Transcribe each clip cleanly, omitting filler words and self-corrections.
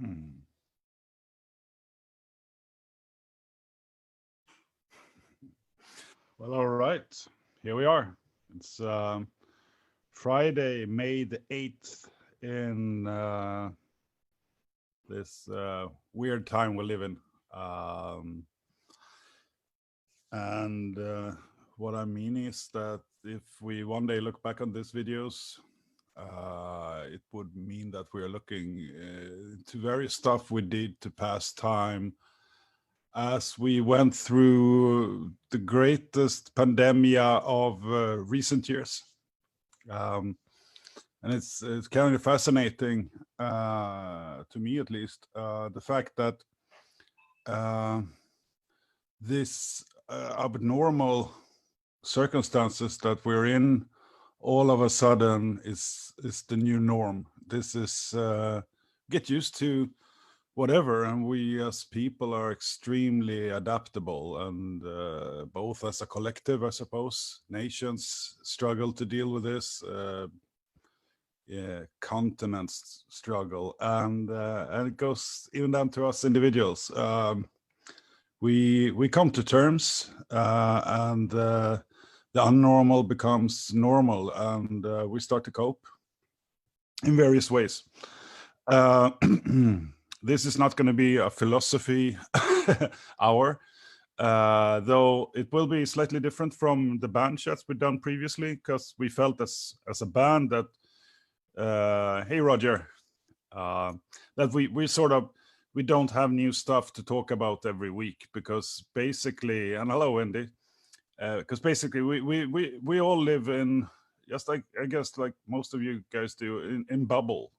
Well, all right. Here we are. It's Friday, May the 8th in this weird time we live in. And what I mean is that if we one day look back on these videos, it would mean that we are looking to various stuff we did to pass time as we went through the greatest pandemia of recent years. And it's kind of fascinating, to me at least, the fact that this abnormal circumstances that we're in all of a sudden is the new norm. This is get used to whatever, and we as people are extremely adaptable, and both as a collective, I suppose, nations struggle to deal with this, continents struggle, and it goes even down to us individuals. We come to terms, and the unnormal becomes normal, and we start to cope in various ways. This is not going to be a philosophy hour, though it will be slightly different from the band chats we've done previously, because we felt as a band that, hey Roger, that we don't have new stuff to talk about every week, because basically, and hello Wendy, because basically we all live in, just like I guess like most of you guys do, in bubble,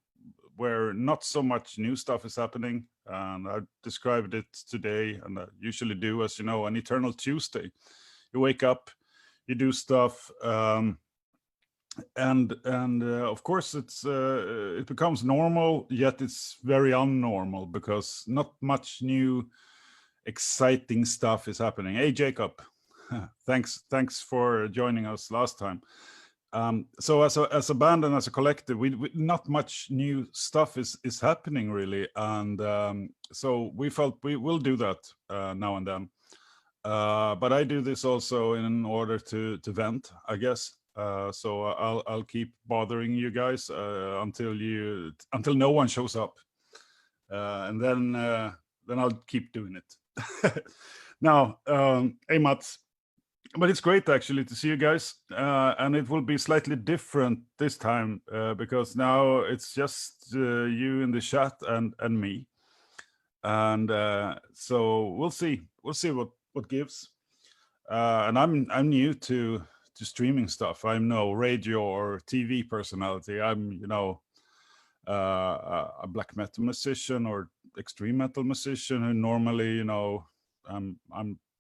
where not so much new stuff is happening. And I described it today, and I usually do, as you know, an eternal Tuesday. You wake up, you do stuff, and of course it becomes normal, yet it's very unnormal, because not much new exciting stuff is happening. Hey Jacob, thanks for joining us last time. So as a band and as a collective, we not much new stuff is happening really, and so we felt we will do that now and then. But I do this also in order to vent, I guess. So I'll keep bothering you guys until no one shows up, and then I'll keep doing it. Now, hey Mats. But it's great actually to see you guys, and it will be slightly different this time, because now it's just you in the chat and me, and so we'll see what gives. And I'm new to streaming stuff. I'm no radio or TV personality. I'm a black metal musician or extreme metal musician who normally I'm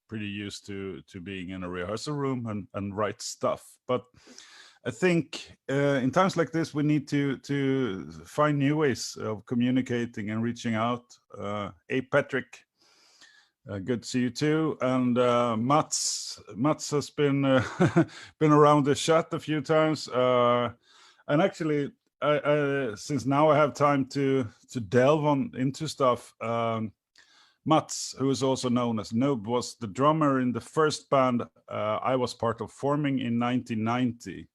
pretty used to being in a rehearsal room and write stuff. But I think in times like this, we need to find new ways of communicating and reaching out. Hey, Patrick, good to see you too. And Mats has been been around the chat a few times. And actually, since now I have time to delve into stuff. Mats, who is also known as Noob, was the drummer in the first band I was part of forming in 1990.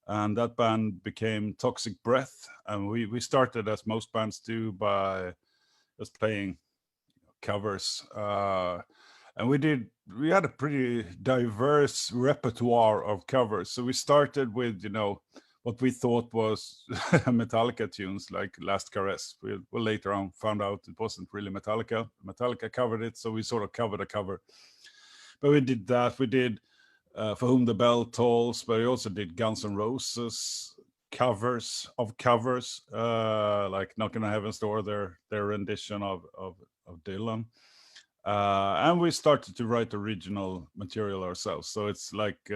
And that band became Toxic Breath. And we started, as most bands do, by just playing covers. And we had a pretty diverse repertoire of covers. So we started with, what we thought was Metallica tunes, like Last Caress. We later on found out it wasn't really Metallica. Metallica covered it, so we sort of covered a cover. But we did that. We did For Whom the Bell Tolls, but we also did Guns N' Roses covers, like Knockin' on Heaven's Door, their rendition of Dylan. And we started to write original material ourselves. So it's like...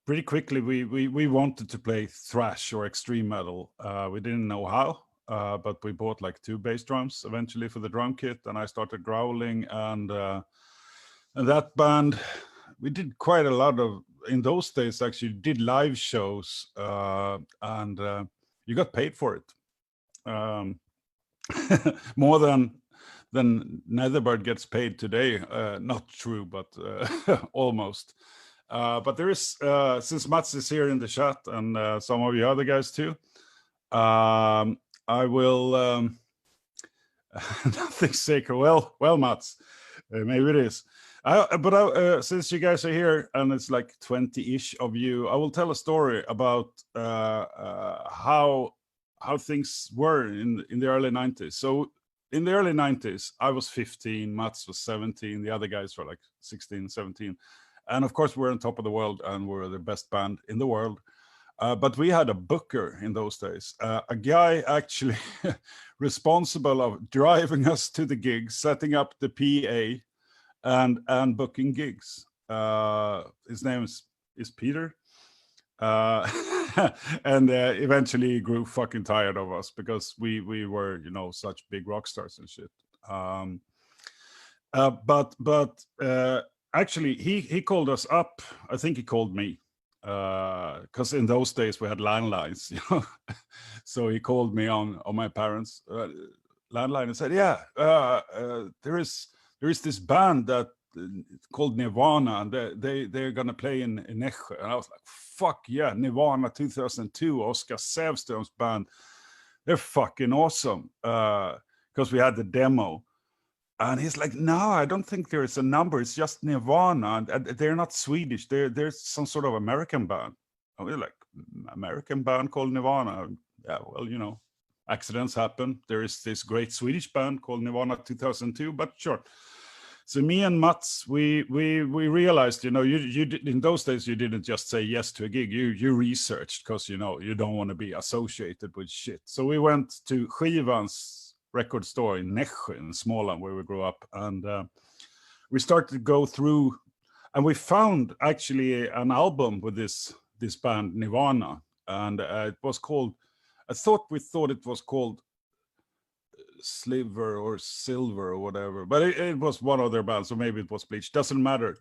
pretty quickly, we wanted to play thrash or extreme metal. We didn't know how, but we bought like 2 bass drums eventually for the drum kit, and I started growling. And that band, we did quite a lot of, in those days actually, did live shows, and you got paid for it. more than NETHERBIRD gets paid today. Not true, but almost. But there is, since Mats is here in the chat and some of you other guys too, I will, nothing sacred. Well, Mats, maybe it is. But since you guys are here and it's like 20-ish of you, I will tell a story about how things were in the early 90s. So in the early 90s, I was 15, Mats was 17, the other guys were like 16, 17. And of course, we're on top of the world and we're the best band in the world. But we had a booker in those days, a guy actually responsible of driving us to the gigs, setting up the PA and booking gigs. His name is Peter. And eventually he grew fucking tired of us because we were, you know, such big rock stars and shit. But actually he called us up. I think he called me because in those days we had landlines, you know. So he called me on my parents' landline and said, yeah, there is this band that called Nirvana, and they're gonna play in Nässjö. And I was like, fuck yeah, Nirvana 2002, Oscar Sävström's band, they're fucking awesome. Because we had the demo. And he's like, no, I don't think there is a number, it's just Nirvana, and they're not Swedish, they're some sort of American band. And we're like, American band called Nirvana? Yeah, well, you know, accidents happen. There is this great Swedish band called Nirvana 2002, but sure. So me and Mats, we realized, you know, you did, in those days you didn't just say yes to a gig. You researched, because, you know, you don't want to be associated with shit. So we went to Skivan's record store in Nässjö in Småland, where we grew up, and we started to go through, and we found actually an album with this band Nirvana, and it was called, we thought it was called Sliver or Silver or whatever, but it was one of their bands, so maybe it was Bleach, doesn't matter.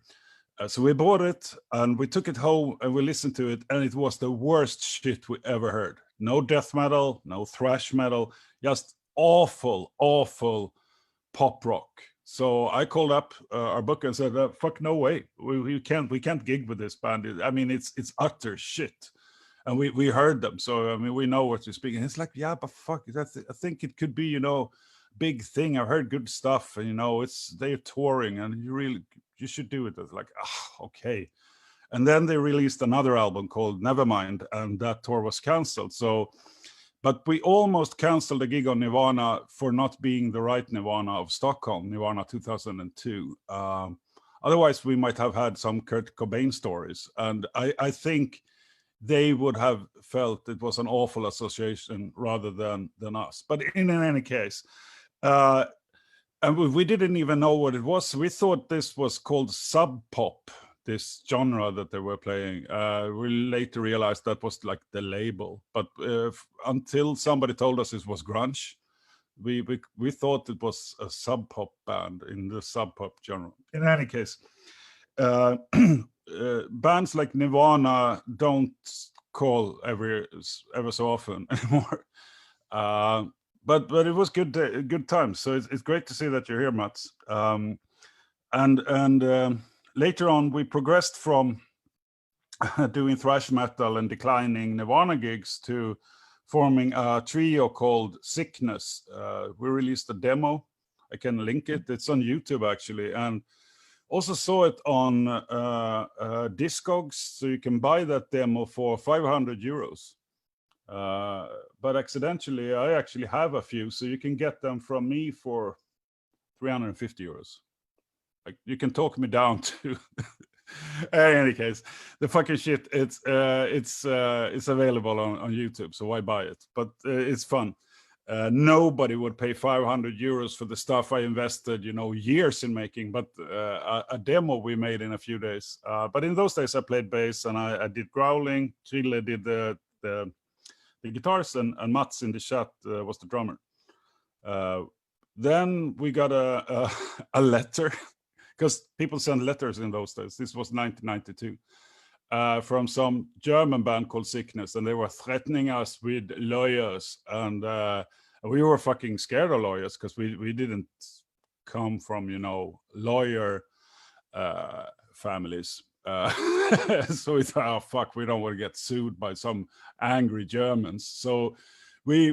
So we bought it and we took it home and we listened to it, and it was the worst shit we ever heard. No death metal, no thrash metal, just awful pop rock. So I called up our booker and said, fuck, no way, we can't gig with this band. I mean, it's utter shit. And we heard them, so I mean, we know what you're speaking. It's like, yeah, but fuck, I think it could be, you know, big thing. I've heard good stuff, and you know, they're touring, and you should do it. It's like, okay. And then they released another album called Nevermind, and that tour was canceled. So, but we almost canceled a gig on Nirvana for not being the right Nirvana of Stockholm, Nirvana 2002. Otherwise, we might have had some Kurt Cobain stories, and I think they would have felt it was an awful association rather than us. But in any case, and we didn't even know what it was. We thought this was called sub pop, this genre that they were playing. We later realized that was like the label, but until somebody told us it was grunge, we thought it was a sub pop band in the sub pop genre. In any case, bands like Nirvana don't call ever so often anymore, but it was good times. So it's great to see that you're here, Mats. And later on, we progressed from doing thrash metal and declining Nirvana gigs to forming a trio called Sickness. We released a demo. I can link it. It's on YouTube actually, and also saw it on Discogs, so you can buy that demo for 500 euros. But accidentally, I actually have a few, so you can get them from me for 350 euros. Like, you can talk me down to. In any case, the fucking shit, it's available on YouTube, so why buy it? But it's fun. Nobody would pay 500 euros for the stuff I invested, you know, years in making, but a demo we made in a few days. But in those days, I played bass and I did growling. Chile did the guitars, and Mats in the chat was the drummer. Then we got a letter, because people sent letters in those days. This was 1992. From some German band called Sickness, and they were threatening us with lawyers and And we were fucking scared of lawyers because we didn't come from, you know, lawyer families. So we thought, oh fuck, we don't want to get sued by some angry Germans. So we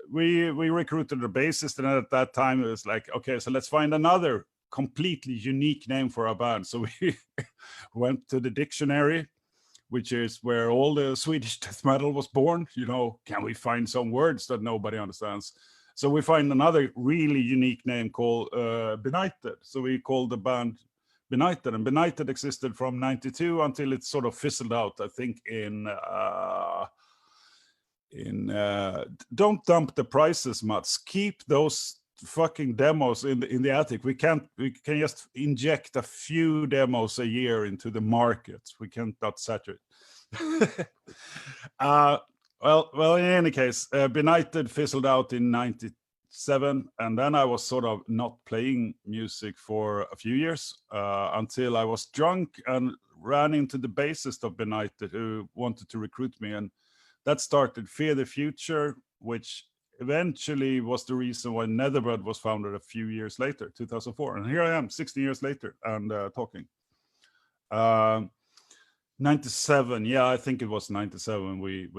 recruited a bassist, and at that time it was like, okay, so let's find another completely unique name for our band. So we went to the dictionary, which is where all the Swedish death metal was born. You know, can we find some words that nobody understands? So we find another really unique name called Benighted. So we called the band Benighted, and Benighted existed from '92 until it sort of fizzled out, I think, in don't dump the prices, Mats. Keep those fucking demos in the attic. We can just inject a few demos a year into the market. We can't not saturate. Well, in any case, Benighted fizzled out in '97, and then I was sort of not playing music for a few years until I was drunk and ran into the bassist of Benighted, who wanted to recruit me, and that started Fear the Future, which eventually was the reason why NETHERBIRD was founded a few years later, 2004. And here I am, 16 years later, and talking. 97, yeah, I think it was 97. We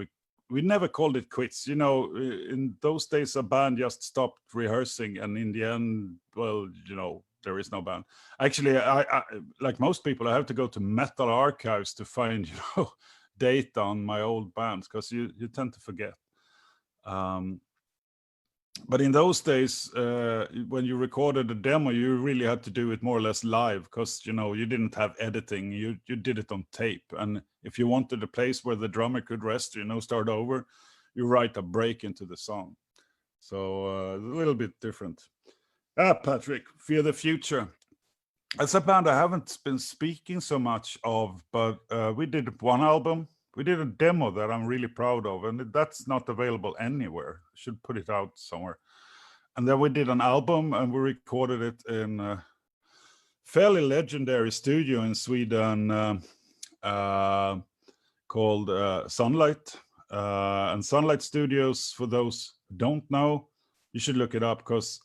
never called it quits. You know, in those days, a band just stopped rehearsing, and in the end, well, you know, there is no band. Actually, I like most people, I have to go to Metal Archives to find, you know, data on my old bands, because you tend to forget. But in those days, when you recorded a demo, you really had to do it more or less live, because, you know, you didn't have editing. You did it on tape, and if you wanted a place where the drummer could rest, you know, start over, you write a break into the song. So a little bit different. Patrick, Fear the Future. It's a band I haven't been speaking so much of, but we did one album. We did a demo that I'm really proud of, and that's not available anywhere. I should put it out somewhere. And then we did an album, and we recorded it in a fairly legendary studio in Sweden called Sunlight. And Sunlight Studios, for those who don't know, you should look it up, because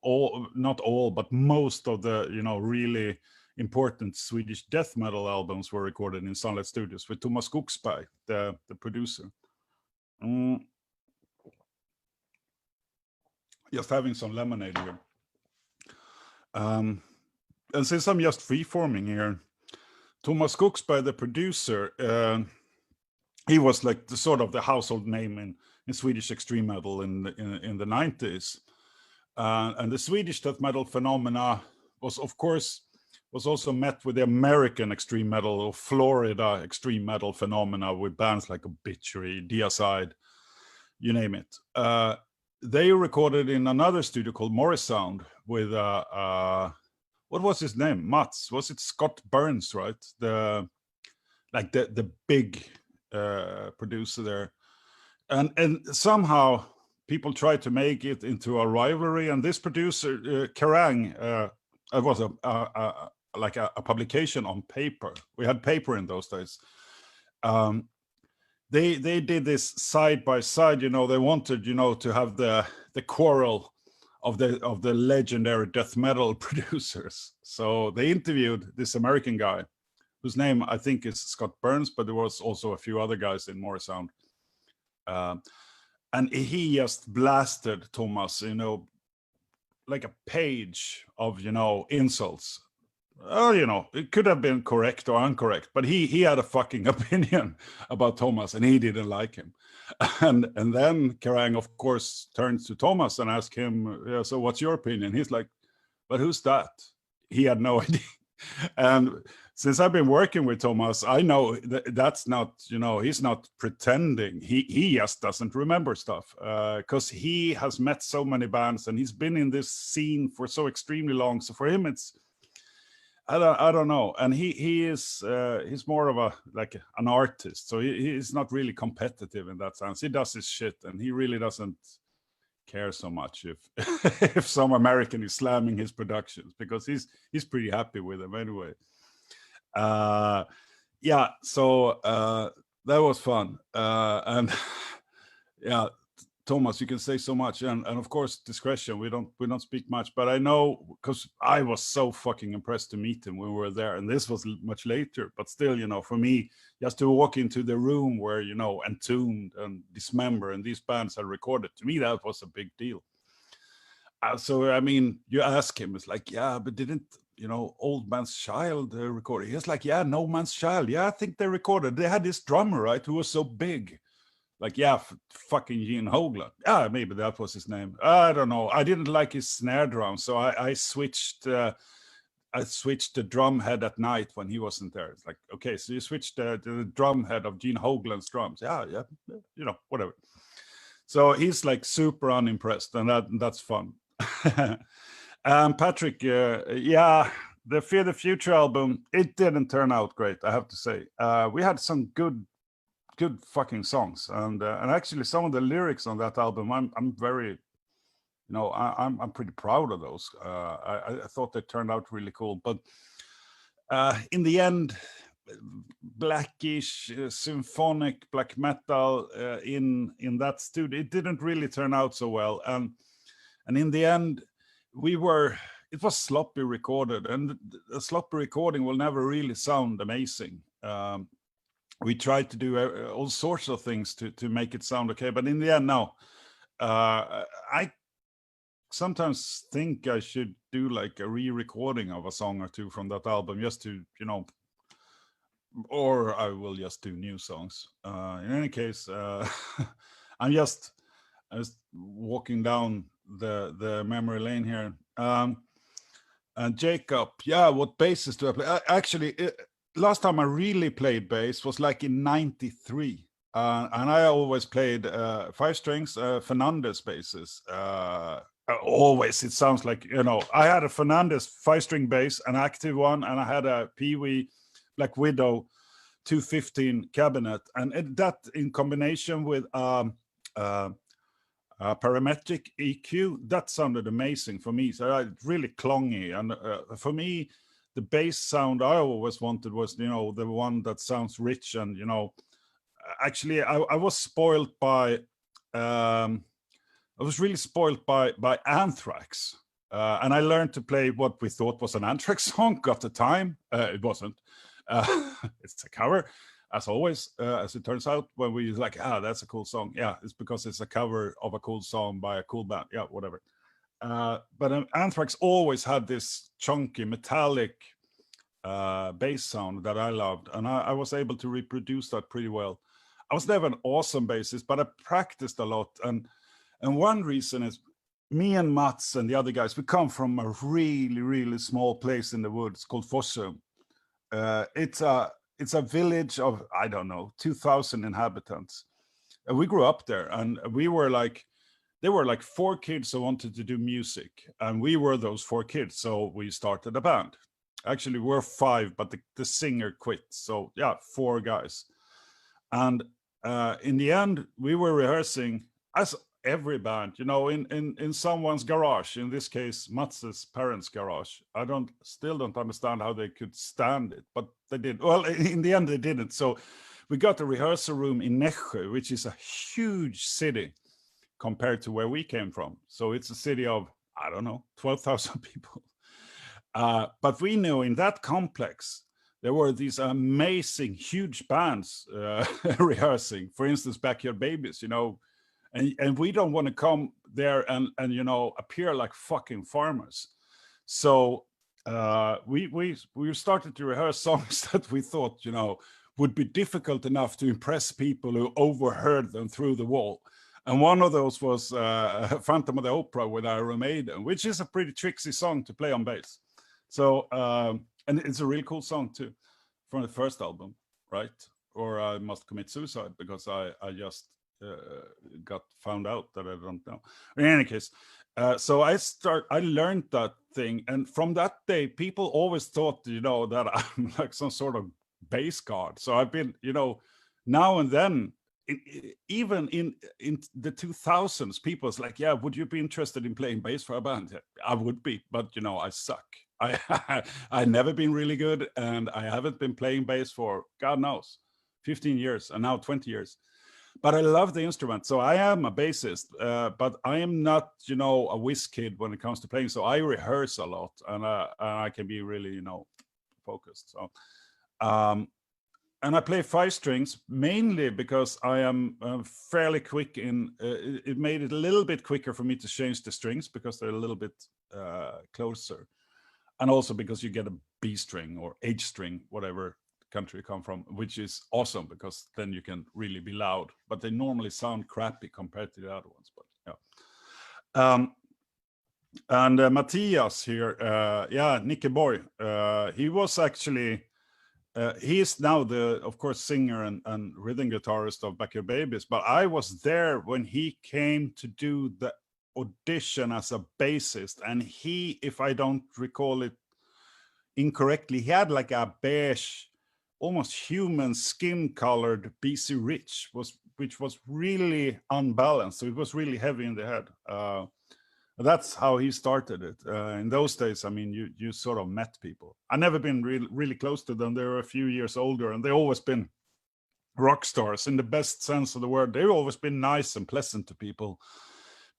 not all, but most of the, you know, really important Swedish death metal albums were recorded in Sunlight Studios with Thomas Skogsberg, the producer. Just having some lemonade here. And since I'm just freeforming here, Thomas Skogsberg, the producer, he was like the sort of the household name in Swedish extreme metal in the 90s. And the Swedish death metal phenomena was, of course, was also met with the American extreme metal or Florida extreme metal phenomena with bands like Obituary, Deicide, you name it. They recorded in another studio called Morris Sound with what was his name? Mats? Was it Scott Burns, right? The big producer there, and somehow people tried to make it into a rivalry. And this producer, Kerrang, it was like a publication on paper. We had paper in those days. They did this side by side. You know, they wanted, you know, to have the quarrel of the legendary death metal producers. So they interviewed this American guy, whose name I think is Scott Burns, but there was also a few other guys in Morris Sound. And he just blasted Thomas, you know, like a page of, you know, insults. You know, it could have been correct or incorrect, but he had a fucking opinion about Thomas, and he didn't like him. And then Kerrang, of course, turns to Thomas and asks him, yeah, so what's your opinion? He's like, but who's that? He had no idea. And since I've been working with Thomas, I know that's not, you know, he's not pretending. He just doesn't remember stuff, because he has met so many bands and he's been in this scene for so extremely long. So for him, it's, I don't know. And he's more of an artist. So he's not really competitive in that sense. He does his shit, and he really doesn't care so much if if some American is slamming his productions, because he's pretty happy with them anyway. So that was fun. And yeah, Thomas, you can say so much, and of course discretion. We don't speak much, but I know because I was so fucking impressed to meet him when we were there, and this was much later. But still, you know, for me, just to walk into the room where, you know, Entombed and Dismember and these bands had recorded, to me that was a big deal. So I mean, you ask him, it's like, yeah, but didn't, you know, Old Man's Child record it? He's like, yeah, No Man's Child, yeah, I think they recorded. They had this drummer, right, who was so big. Like, yeah, fucking Gene Hoglan. Yeah, maybe that was his name. I don't know. I didn't like his snare drum, so I switched. I switched the drum head at night when he wasn't there. It's like, okay, so you switched the drum head of Gene Hoglan's drums. Yeah, you know, whatever. So he's like super unimpressed, and that's fun. Patrick, yeah, the Fear the Future album, it didn't turn out great, I have to say. We had some good fucking songs, and actually some of the lyrics on that album, I'm very, you know, I'm pretty proud of those. I thought they turned out really cool, but in the end, blackish symphonic black metal in that studio, it didn't really turn out so well, and in the end it was sloppy recorded, and a sloppy recording will never really sound amazing. We tried to do all sorts of things to make it sound okay, but in the end, no. I sometimes think I should do like a re-recording of a song or two from that album, just to, you know, or I will just do new songs. In any case, I was walking down the memory lane here. And Jacob, yeah, what basses do I play? Actually, last time I really played bass was like in '93, and I always played 5 strings Fernandez basses. Always, it sounds like, you know, I had a Fernandez 5-string bass, an active one, and I had a Pee Wee Black Widow 215 cabinet, and that in combination with parametric EQ, that sounded amazing for me. So really clungy, and for me, the bass sound I always wanted was, you know, the one that sounds rich. And, you know, actually I was spoiled by I was really spoiled by Anthrax, and I learned to play what we thought was an Anthrax song at the time. It wasn't. It's a cover, as always, as it turns out. When we like, that's a cool song. Yeah, it's because it's a cover of a cool song by a cool band. Yeah, whatever. But Anthrax always had this chunky, metallic bass sound that I loved, and I was able to reproduce that pretty well. I was never an awesome bassist, but I practiced a lot. And one reason is me and Mats and the other guys, we come from a really, really small place in the woods called Fossum. It's a village of, I don't know, 2,000 inhabitants. And we grew up there, and we were like, there were like 4 kids who wanted to do music, and we were those 4 kids. So we started a band. Actually, we're 5, but the singer quit. So yeah, 4 guys. And in the end, we were rehearsing as every band, you know, in someone's garage. In this case, Mats's parents' garage. I still don't understand how they could stand it, but they did. Well, in the end, they didn't. So we got a rehearsal room in Nässjö, which is a huge city compared to where we came from. So it's a city of, I don't know, 12,000 people. But we knew in that complex, there were these amazing, huge bands rehearsing. For instance, Backyard Babies, you know, and we don't want to come there and you know, appear like fucking farmers. So we started to rehearse songs that we thought, you know, would be difficult enough to impress people who overheard them through the wall. And one of those was Phantom of the Opera with Iron Maiden, which is a pretty tricksy song to play on bass. So, and it's a really cool song too, from the first album, right? Or I Must Commit Suicide, because I just got found out that I don't know. In any case, so I learned that thing, and from that day, people always thought, you know, that I'm like some sort of bass god. So I've been, you know, now and then, even in the 2000s, people's like, yeah, would you be interested in playing bass for a band? I would be, but you know, I suck. I've never been really good, and I haven't been playing bass for God knows 15 years, and now 20 years. but I love the instrument. So I am a bassist, but I am not, you know, a whiz kid when it comes to playing. So I rehearse a lot, and I can be really, you know, focused. So, and I play 5 strings mainly because I am fairly quick in. It made it a little bit quicker for me to change the strings because they're a little bit closer, and also because you get a B string or H string, whatever country you come from, which is awesome because then you can really be loud. But they normally sound crappy compared to the other ones. But yeah. And Matthias here, yeah, Nicky Boy, he was actually. He is now the, of course, singer and rhythm guitarist of Backyard Babies, but I was there when he came to do the audition as a bassist, and he, if I don't recall it incorrectly, he had like a beige, almost human skin-colored BC Rich, which was really unbalanced, so it was really heavy in the head. That's how he started it. In those days, I mean, you sort of met people. I've never been really close to them. They were a few years older, and they've always been rock stars in the best sense of the word. They've always been nice and pleasant to people.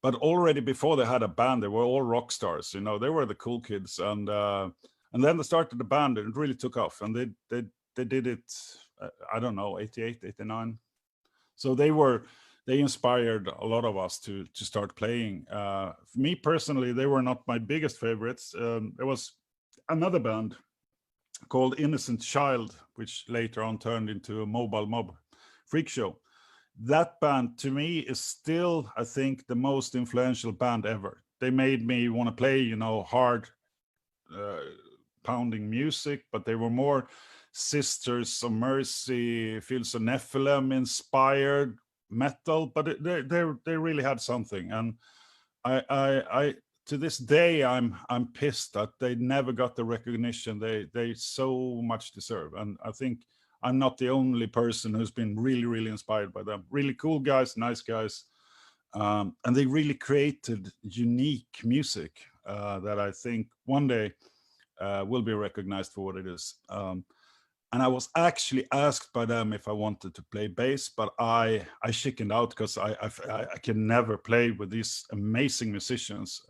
But already before they had a band, they were all rock stars. You know, they were the cool kids. And then they started the band, and it really took off. And they did it, I don't know, 88, 89. So they inspired a lot of us to start playing. For me personally, they were not my biggest favorites. There was another band called Innocent Child, which later on turned into a Mobile Mob freak show. That band, to me, is still, I think, the most influential band ever. They made me want to play, you know, hard pounding music, but they were more Sisters of Mercy, Fields of Nephilim inspired metal, but they really had something. And I to this day I'm pissed that they never got the recognition they so much deserve. And I think I'm not the only person who's been really inspired by them. Really cool guys, nice guys, and they really created unique music that I think one day will be recognized for what it is. And I was actually asked by them if I wanted to play bass, but I chickened out because I can never play with these amazing musicians.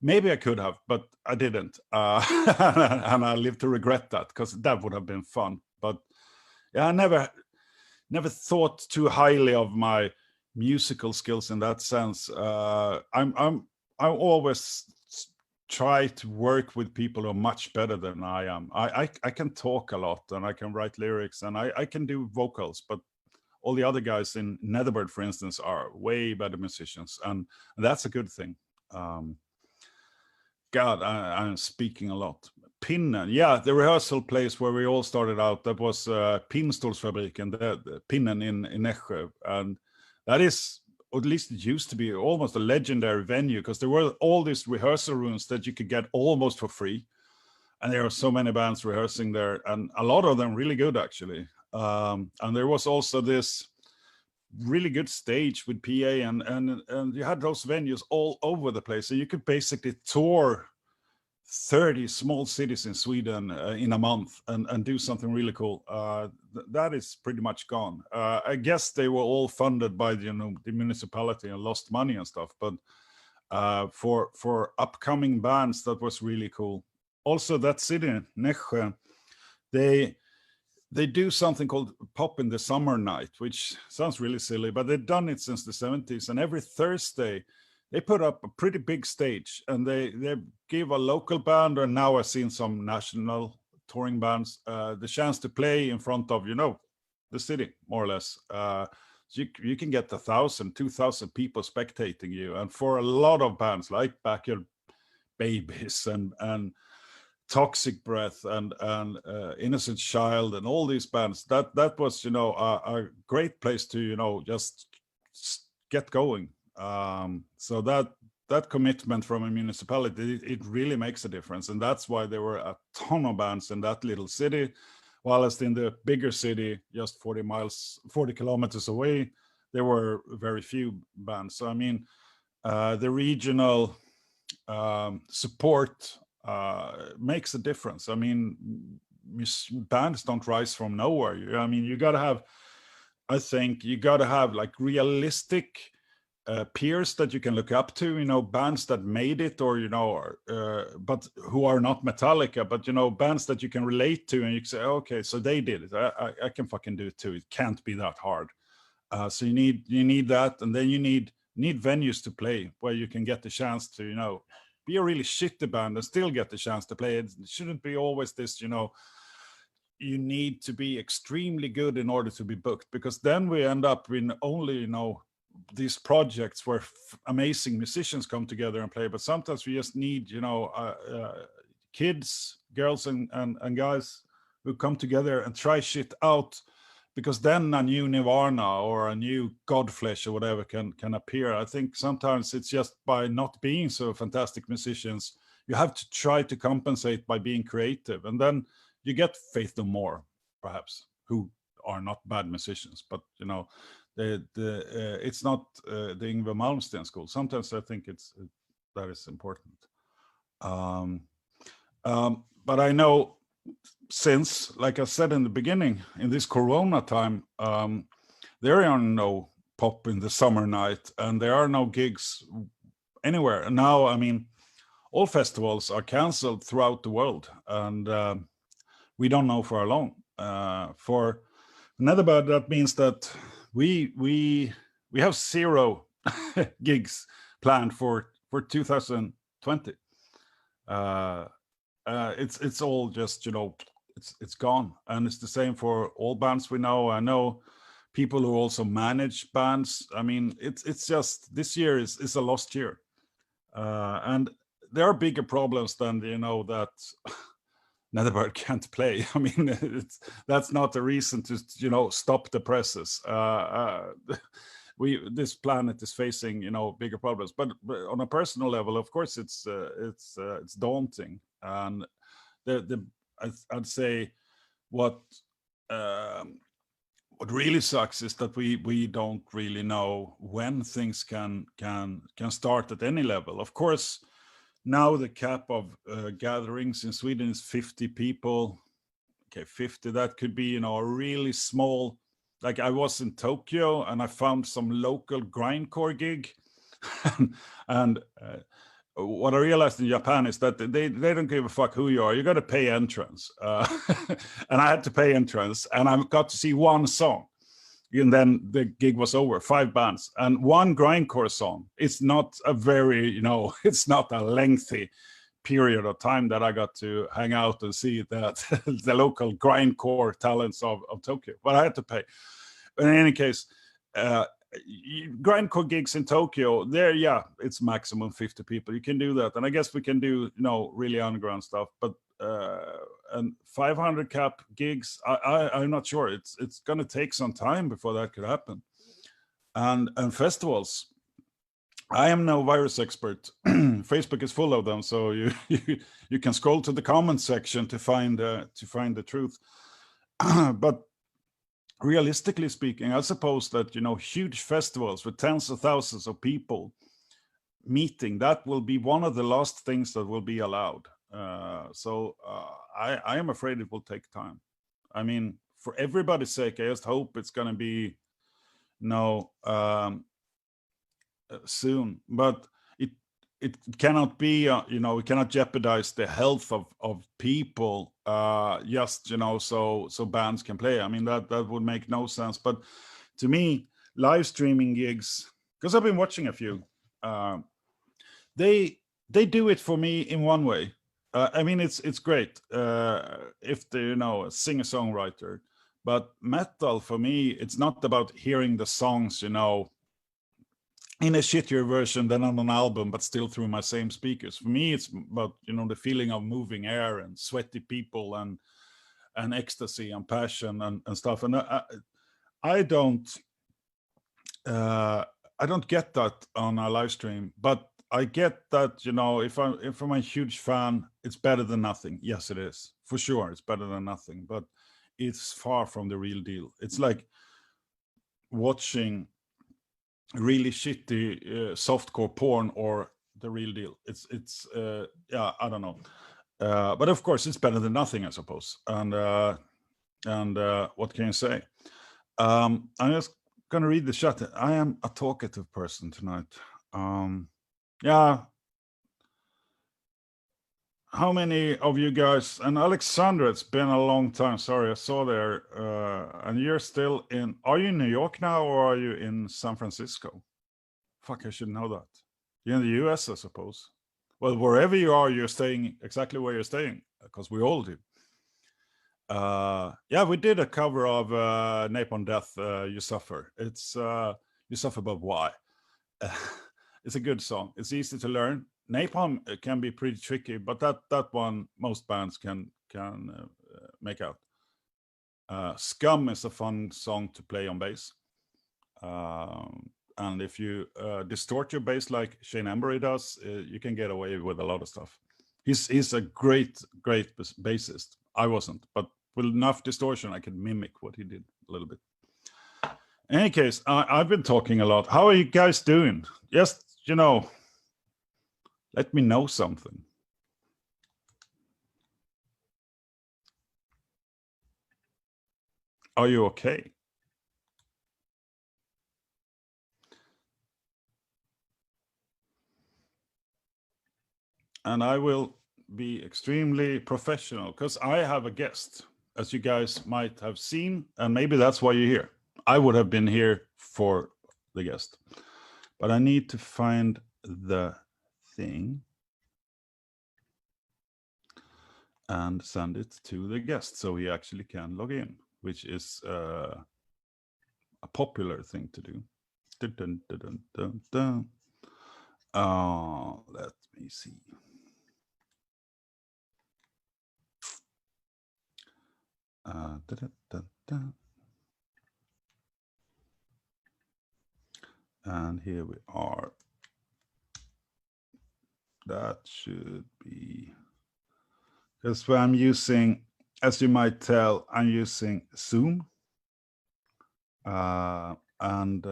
Maybe I could have, but I didn't. And I live to regret that, because that would have been fun. But yeah, I never thought too highly of my musical skills in that sense. I always try to work with people who are much better than I am. I can talk a lot, and I can write lyrics, and I can do vocals, but all the other guys in NETHERBIRD, for instance, are way better musicians, and that's a good thing. God, I'm speaking a lot. Pinnen, yeah, the rehearsal place where we all started out, that was Pinnstolsfabriken, the Pinnen in Nässjö, and that is, or at least it used to be, almost a legendary venue, because there were all these rehearsal rooms that you could get almost for free. And there are so many bands rehearsing there, and a lot of them really good, actually. And there was also this really good stage with PA, and you had those venues all over the place. So you could basically tour 30 small cities in Sweden in a month and do something really cool. That is pretty much gone. I guess they were all funded by the municipality and lost money and stuff. But for upcoming bands, that was really cool. Also, that city, Nässjö, they do something called Pop in the Summer Night, which sounds really silly, but they've done it since the 70s. And every Thursday, they put up a pretty big stage, and they give a local band, and now I've seen some national touring bands, the chance to play in front of, the city, more or less. So you can get 1,000, 2,000 people spectating you. And for a lot of bands like Backyard Babies and Toxic Breath and Innocent Child and all these bands, that was, a great place to, just get going. So that commitment from a municipality, it really makes a difference. And that's why there were a ton of bands in that little city, whilst in the bigger city, just 40 kilometers away, there were very few bands. So, I mean, the regional support makes a difference. I mean, bands don't rise from nowhere. I mean, you got to have I think you got to have like realistic peers that you can look up to, you know, bands that made it, or, you know, but who are not Metallica, but, you know, bands that you can relate to, and you can say, okay, so they did it. I can fucking do it too. It can't be that hard. So you need that, and then you need venues to play where you can get the chance to, you know, be a really shitty band and still get the chance to play. It shouldn't be always this, you know, you need to be extremely good in order to be booked, because then we end up in only, you know, these projects where amazing musicians come together and play. But sometimes we just need, you know, kids, girls, and guys who come together and try shit out, because then a new Nirvana or a new Godflesh or whatever can appear. I think sometimes it's just by not being so fantastic musicians, you have to try to compensate by being creative, and then you get Faith No More, perhaps, who are not bad musicians, but, you know, it's not the Yngwie Malmsteen school. Sometimes I think that is important. But I know, since, like I said in the beginning, in this Corona time, there are no pop in the summer night, and there are no gigs anywhere. And now, I mean, all festivals are canceled throughout the world, and we don't know for how long. For NETHERBIRD, that means that we have 0 gigs planned for 2020. It's all just, you know, it's gone, and it's the same for all bands we know. I know people who also manage bands. I mean, it's just, this year is a lost year, and there are bigger problems than, you know, that NETHERBIRD can't play. I mean, that's not a reason to, you know, stop the presses. This planet is facing, you know, bigger problems, but on a personal level, of course, it's daunting. And I'd say what really sucks is that we don't really know when things can start at any level. Of course, now the cap of gatherings in Sweden is 50 people. Okay, 50, that could be, you know, a really small, like I was in Tokyo and I found some local grindcore gig. And what I realized in Japan is that they don't give a fuck who you are. You got to pay entrance. And I had to pay entrance, and I got to see one song. And then the gig was over, 5 bands and 1 grindcore song. It's not a very, you know, it's not a lengthy period of time that I got to hang out and see that the local grindcore talents of Tokyo, but I had to pay. But in any case, grindcore gigs in Tokyo, there, yeah, it's maximum 50 people. You can do that, and I guess we can do, you know, really underground stuff. But and 500 cap gigs, I'm not sure. It's going to take some time before that could happen. And festivals, I am no virus expert. Facebook is full of them, so you can scroll to the comments section to find the truth. But realistically speaking, I suppose that, you know, huge festivals with tens of thousands of people meeting, that will be one of the last things that will be allowed. So I am afraid it will take time. I mean, for everybody's sake, I just hope it's going to be, you know, soon. But it cannot be, you know, we cannot jeopardize the health of people, just, you know, so bands can play. I mean, that would make no sense. But to me, live streaming gigs, because I've been watching a few, they do it for me in one way. I mean, it's great if they're, you know, a singer-songwriter. But metal, for me, it's not about hearing the songs, you know, in a shittier version than on an album, but still through my same speakers. For me, it's about, you know, the feeling of moving air and sweaty people and ecstasy and passion and stuff. And I don't get that on a live stream, but I get that, you know, if I'm a huge fan, it's better than nothing. Yes, it is. For sure, it's better than nothing, but it's far from the real deal. It's like watching really shitty softcore porn or the real deal. It's yeah, I don't know. But of course, it's better than nothing, I suppose. And what can you say? I'm just gonna read the chat. I am a talkative person tonight. Yeah. How many of you guys, and Alexandra, it's been a long time. Sorry, I saw there. And you're still in, are you in New York now or are you in San Francisco? Fuck, I should know that. You're in the US, I suppose. Well, wherever you are, you're staying exactly where you're staying, because we all do. Yeah, we did a cover of Napalm Death, You Suffer. It's You Suffer But Why. It's a good song. It's easy to learn. Napalm can be pretty tricky, but that one most bands can make out. Scum is a fun song to play on bass. And if you distort your bass like Shane Embury does, you can get away with a lot of stuff. He's a great bassist. I wasn't, but with enough distortion, I could mimic what he did a little bit. In any case, I've been talking a lot. How are you guys doing? Just, let me know something. Are you okay? And I will be extremely professional because I have a guest, as you guys might have seen, and maybe that's why you're here. I would have been here for the guest, but I need to find the thing and send it to the guest so he actually can log in, which is a popular thing to do. Dun, dun, dun, dun, dun. Let me see. Da, da, da, da. And here we are. That should be, because when I'm using, as you might tell, I'm using Zoom. And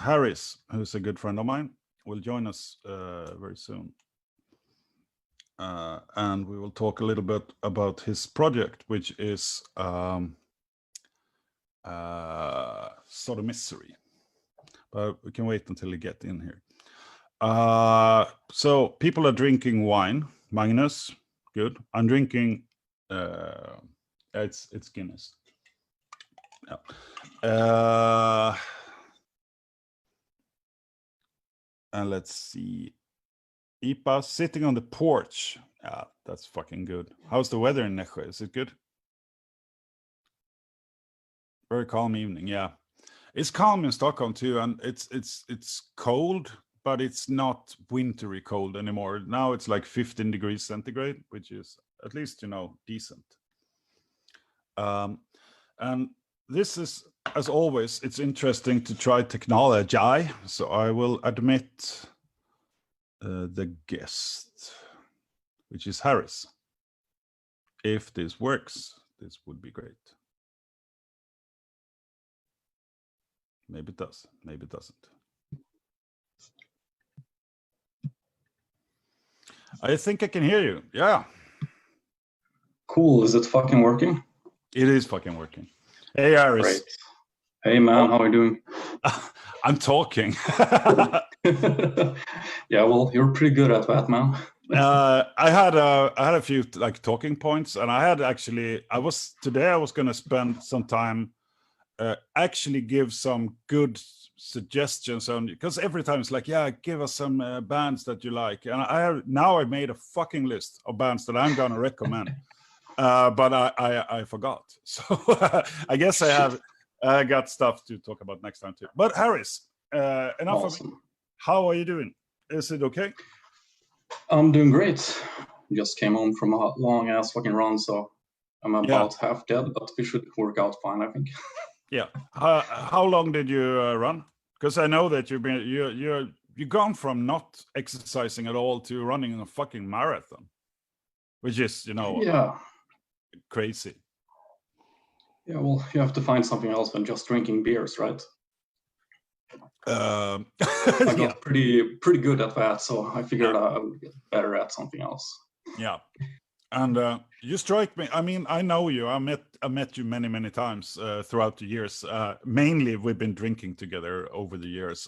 Harris, who's a good friend of mine, will join us very soon. And we will talk a little bit about his project, which is Sodomisery. But we can wait until you get in here. So people are drinking wine. Magnus, good. I'm drinking, it's Guinness. Yeah. And let's see. Ipa sitting on the porch. Yeah, that's fucking good. How's the weather in Nässjö? Is it good? Very calm evening. Yeah, it's calm in Stockholm too, and it's cold, but it's not wintry cold anymore. Now it's like 15 degrees centigrade, which is at least decent. And this is, as always, it's interesting to try technology. So I will admit the guest, which is Harris. If this works, this would be great. Maybe it does, maybe it doesn't. I think I can hear you. Yeah. Cool. Is it fucking working? It is fucking working. Hey, Harris. Great. Hey, man. How are you doing? I'm talking. Yeah, well, you're pretty good at that, man. I had a few talking points, and I was going to spend some time actually give some good suggestions on, because every time it's like, yeah, give us some bands that you like, and I made a fucking list of bands that I'm gonna recommend, but I forgot, so I guess I got stuff to talk about next time too. But Harris, enough Awesome. of me. How are you doing? Is it okay? I'm doing great. Just came home from a long ass fucking run, so I'm about half dead, but we should work out fine, I think. Yeah. How long did you run? Because I know that you've gone from not exercising at all to running a fucking marathon, which is crazy. Yeah, well, you have to find something else than just drinking beers, right? I got pretty good at that, so I figured I would get better at something else. Yeah. And you strike me. I mean, I know you. I met you many times throughout the years. Mainly, we've been drinking together over the years.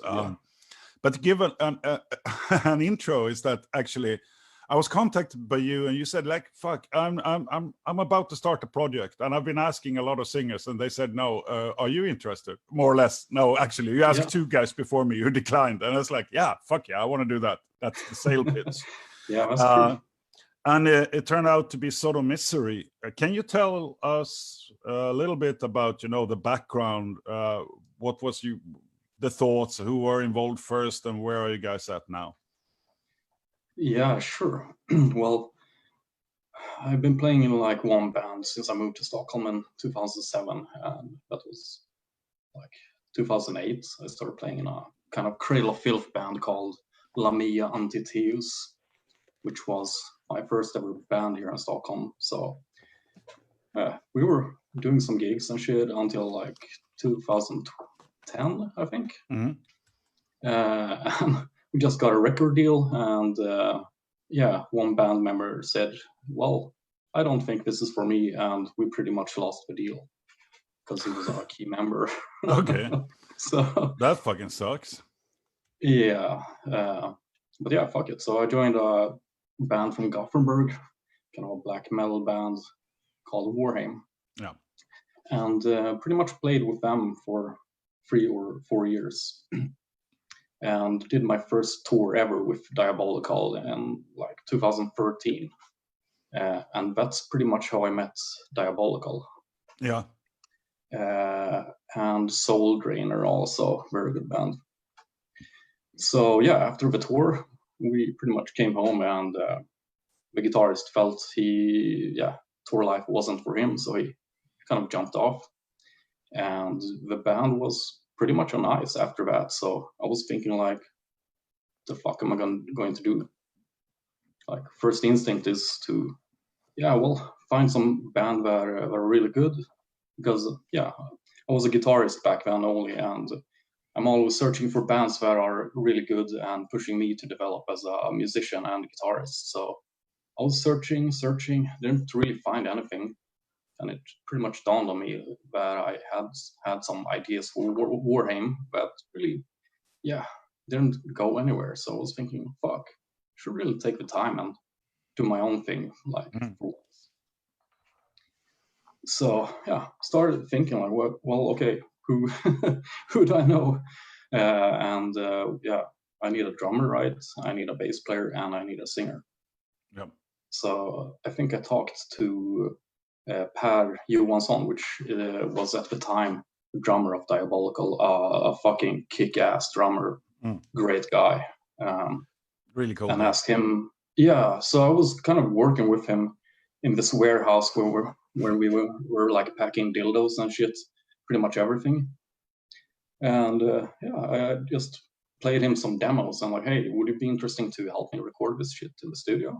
But to give an intro is that actually, I was contacted by you, and you said like, "Fuck, I'm about to start a project, and I've been asking a lot of singers, and they said no. Are you interested? More or less, no. Actually, you asked 2 guys before me who declined, and I was like, yeah, fuck yeah, I want to do that. That's the sale pitch. Yeah, that's true. And it turned out to be Sodomisery. Can you tell us a little bit about, the background? What was the thoughts? Who were involved first, and where are you guys at now? Yeah, sure. Well, I've been playing in like one band since I moved to Stockholm in 2007, and that was like 2008. I started playing in a kind of Cradle of Filth band called Lamia Antiteus, which was my first ever band here in Stockholm. So we were doing some gigs and shit until like 2010, I think. Mm-hmm. And we just got a record deal, and one band member said, well, I don't think this is for me, and we pretty much lost the deal because he was our key member. Okay. So that fucking sucks. Yeah. But yeah, fuck it. So I joined a band from Gothenburg, kind of a black metal band called Warheim. Yeah. And pretty much played with them for 3 or 4 years. And did my first tour ever with Diabolical in like 2013. And that's pretty much how I met Diabolical. Yeah. And Soul Drainer also, very good band. So yeah, after the tour, we pretty much came home, and the guitarist felt tour life wasn't for him, so he kind of jumped off. And the band was pretty much on ice after that. So I was thinking like, the fuck am I going to do? Like, first instinct is to, find some band that are really good, because I was a guitarist back then only, and I'm always searching for bands that are really good and pushing me to develop as a musician and guitarist. So I was searching, didn't really find anything. And it pretty much dawned on me that I had some ideas for Warheim, but really, didn't go anywhere. So I was thinking, fuck, I should really take the time and do my own thing, like. So started thinking like, well, okay, who who do I know? I need a drummer, right? I need a bass player, and I need a singer. Yep. So I think I talked to Per Johansson, which was at the time the drummer of Diabolical, a fucking kick-ass drummer, great guy. Really cool. And asked him, so I was kind of working with him in this warehouse where we were like packing dildos and shit, pretty much everything. And I just played him some demos and like, hey, would it be interesting to help me record this shit in the studio?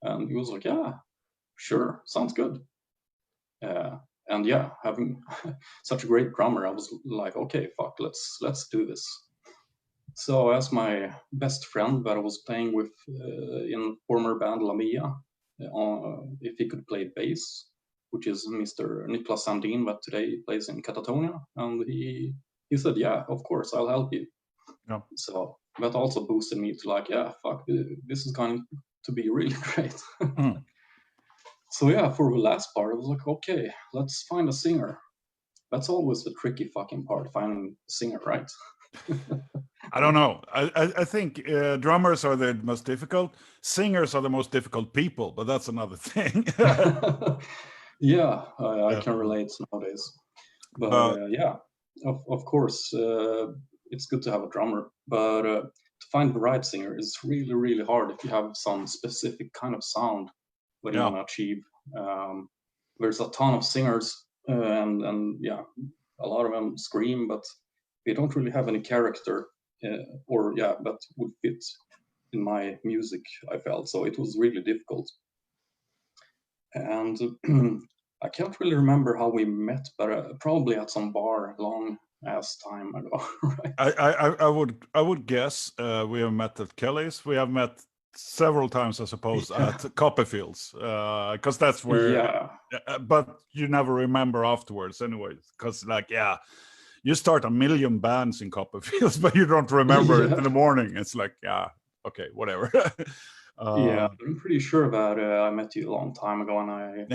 And he was like, yeah, sure, sounds good. And having such a great drummer, I was like, okay, fuck, let's do this. So I asked my best friend that I was playing with in former band Lamia if he could play bass, which is Mr. Niklas Sandin, but today plays in Catatonia. And he said, yeah, of course, I'll help you. Yeah. So that also boosted me to like, fuck, this is going to be really great. So for the last part, I was like, okay, let's find a singer. That's always the tricky fucking part, finding a singer, right? I don't know. I think drummers are the most difficult. Singers are the most difficult people, but that's another thing. I can relate nowadays. But of course, it's good to have a drummer. But to find the right singer is really, really hard if you have some specific kind of sound that you want to achieve. There's a ton of singers, and a lot of them scream, but they don't really have any character, that would fit in my music, I felt. So it was really difficult. And I can't really remember how we met, but probably at some bar long ass time ago. Right? I would guess we have met at Kelly's. We have met several times, I suppose, at Copperfields, because that's where. But you never remember afterwards, anyway. Because you start a million bands in Copperfields, but you don't remember it in the morning. It's like, okay, whatever. I'm pretty sure about I met you a long time ago, and I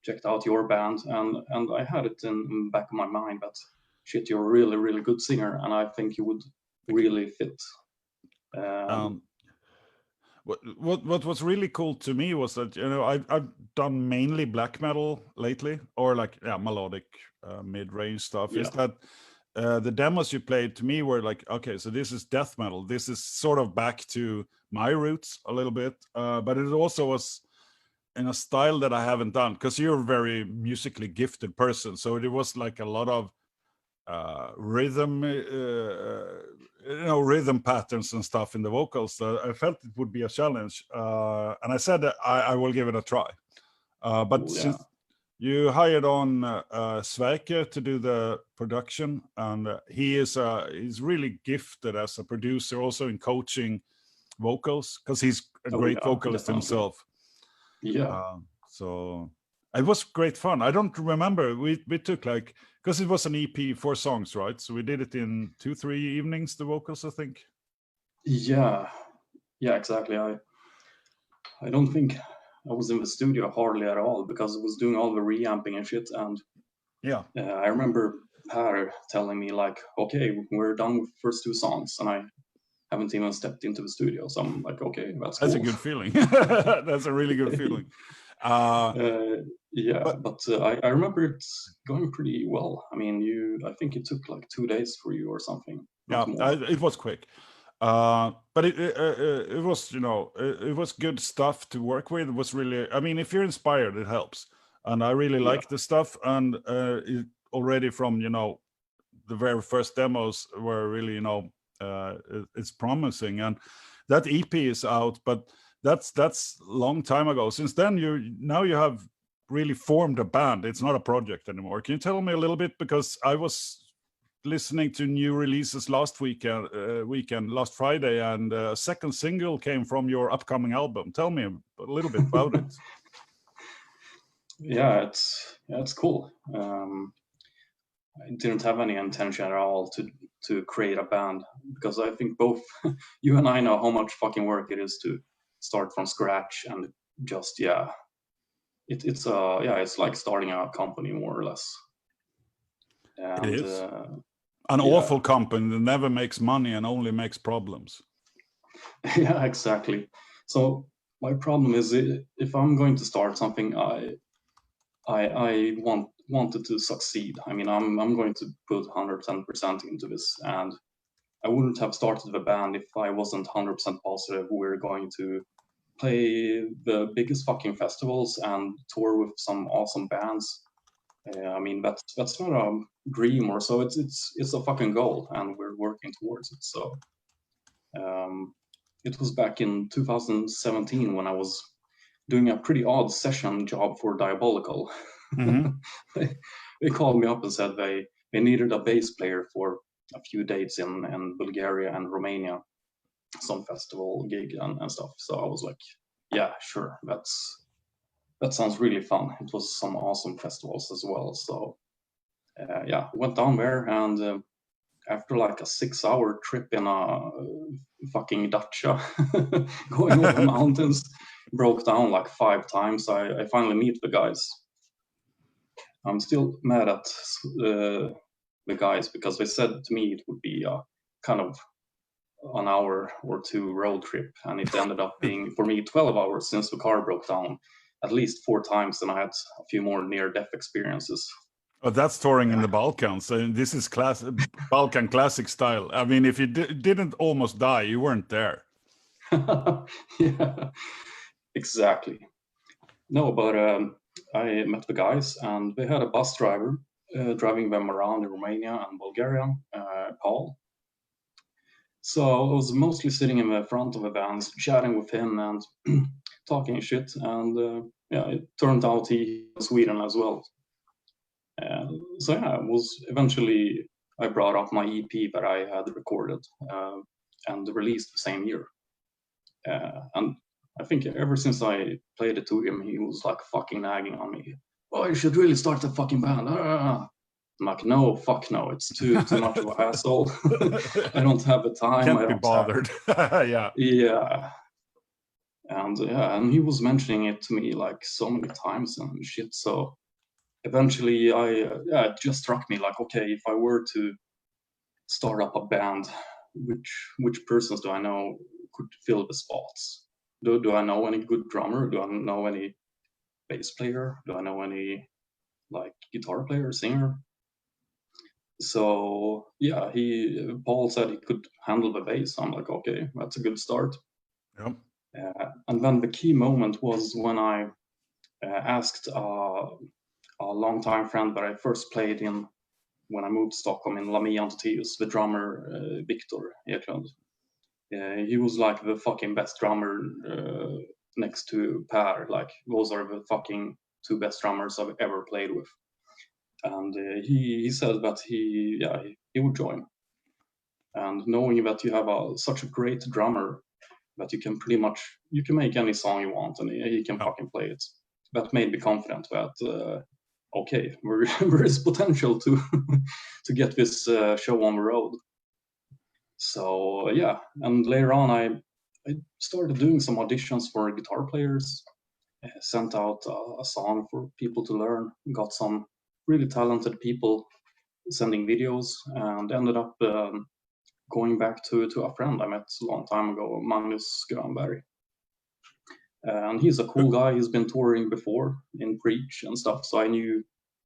checked out your band, and I had it in the back of my mind that shit, you're a really, really good singer, and I think you would really fit. What was really cool to me was that, you know, I've done mainly black metal lately, or like melodic mid-range stuff. Is that the demos you played to me were like, okay, so this is death metal. This is sort of back to my roots a little bit, but it also was in a style that I haven't done, because you're a very musically gifted person. So it was like a lot of rhythm, rhythm patterns and stuff in the vocals. I felt it would be a challenge, and I said that I will give it a try. But since you hired on Sverker to do the production, and he's really gifted as a producer, also in coaching vocals, because he's a great vocalist himself. So it was great fun. I don't remember, we took like, because it was an EP, 4 songs, right? So we did it in 2-3 evenings, the vocals, I think. Yeah, exactly. I don't think I was in the studio hardly at all, because I was doing all the reamping and shit. And I remember Per telling me like, okay, we're done with the first 2 songs, and I haven't even stepped into the studio. So I'm like, okay, that's cool. That's a good feeling. That's a really good feeling. But I remember it's going pretty well. I mean, I think it took like 2 days for you or something. It was quick. But it was, you know, it was good stuff to work with. It was really, I mean, if you're inspired, it helps. And I really like the stuff. And already from, you know, the very first demos were really, you know, it's promising. And that EP is out, but that's long time ago. Since then, you have really formed a band. It's not a project anymore. Can you tell me a little bit? Because I was listening to new releases last last Friday, and a second single came from your upcoming album. Tell me a little bit about it. It's cool. I didn't have any intention at all to create a band, because I think both you and I know how much fucking work it is to start from scratch, and just it's like starting a company, more or less. And, it is an awful company that never makes money and only makes problems. Yeah, exactly. So my problem is, if I'm going to start something, I wanted to succeed. I mean, I'm going to put 110% into this, and I wouldn't have started the band if I wasn't 100% positive we're going to play the biggest fucking festivals and tour with some awesome bands. I mean, that's not a dream or so. It's a fucking goal, and we're working towards it. So it was back in 2017 when I was doing a pretty odd session job for Diabolical. Mm-hmm. They called me up and said they needed a bass player for a few dates in Bulgaria and Romania, some festival gig and stuff. So I was like, yeah, sure, that sounds really fun. It was some awesome festivals as well. So went down there, and after like a 6-hour trip in a fucking Dacia, going over mountains, broke down like 5 times. I finally meet the guys. I'm still mad at the guys, because they said to me it would be a kind of an hour or 2 road trip, and it ended up being for me 12 hours, since the car broke down at least 4 times, and I had a few more near-death experiences. Oh, that's touring in the Balkans. And this is Balkan classic style. I mean, if you didn't almost die, you weren't there. Yeah, exactly. No, but I met the guys, and they had a bus driver driving them around in Romania and Bulgaria, Paul. So I was mostly sitting in the front of the vans, chatting with him and talking shit. And it turned out he was Sweden as well. So it was eventually, I brought up my EP that I had recorded and released the same year. And I think ever since I played it to him, he was like fucking nagging on me. Oh, you should really start a fucking band. I'm like, no, fuck no, it's too much of a hassle. I don't have the time. Can't I be don't bothered. have... Yeah. And he was mentioning it to me like so many times and shit. So eventually, it just struck me like, okay, if I were to start up a band, which persons do I know could fill the spots? Do I know any good drummer? Do I know any bass player? Do I know any like guitar player, singer? So yeah, Paul said he could handle the bass. I'm like, okay, that's a good start. Yep. And then the key moment was when I asked a longtime friend that I first played in when I moved to Stockholm in Lamia Antitius, the drummer Victor Eklund. He was like the fucking best drummer next to Per. Like those are the fucking two best drummers I've ever played with. And he said that he would join. And knowing that you have such a great drummer that you can make any song you want and he can fucking play it. That made me confident that okay, there is potential to to get this show on the road. So yeah, and later on I started doing some auditions for guitar players, sent out a song for people to learn, got some really talented people sending videos, and ended up going back to a friend I met a long time ago, Magnus Grönberg. And he's a cool guy. He's been touring before in Preach and stuff, so I knew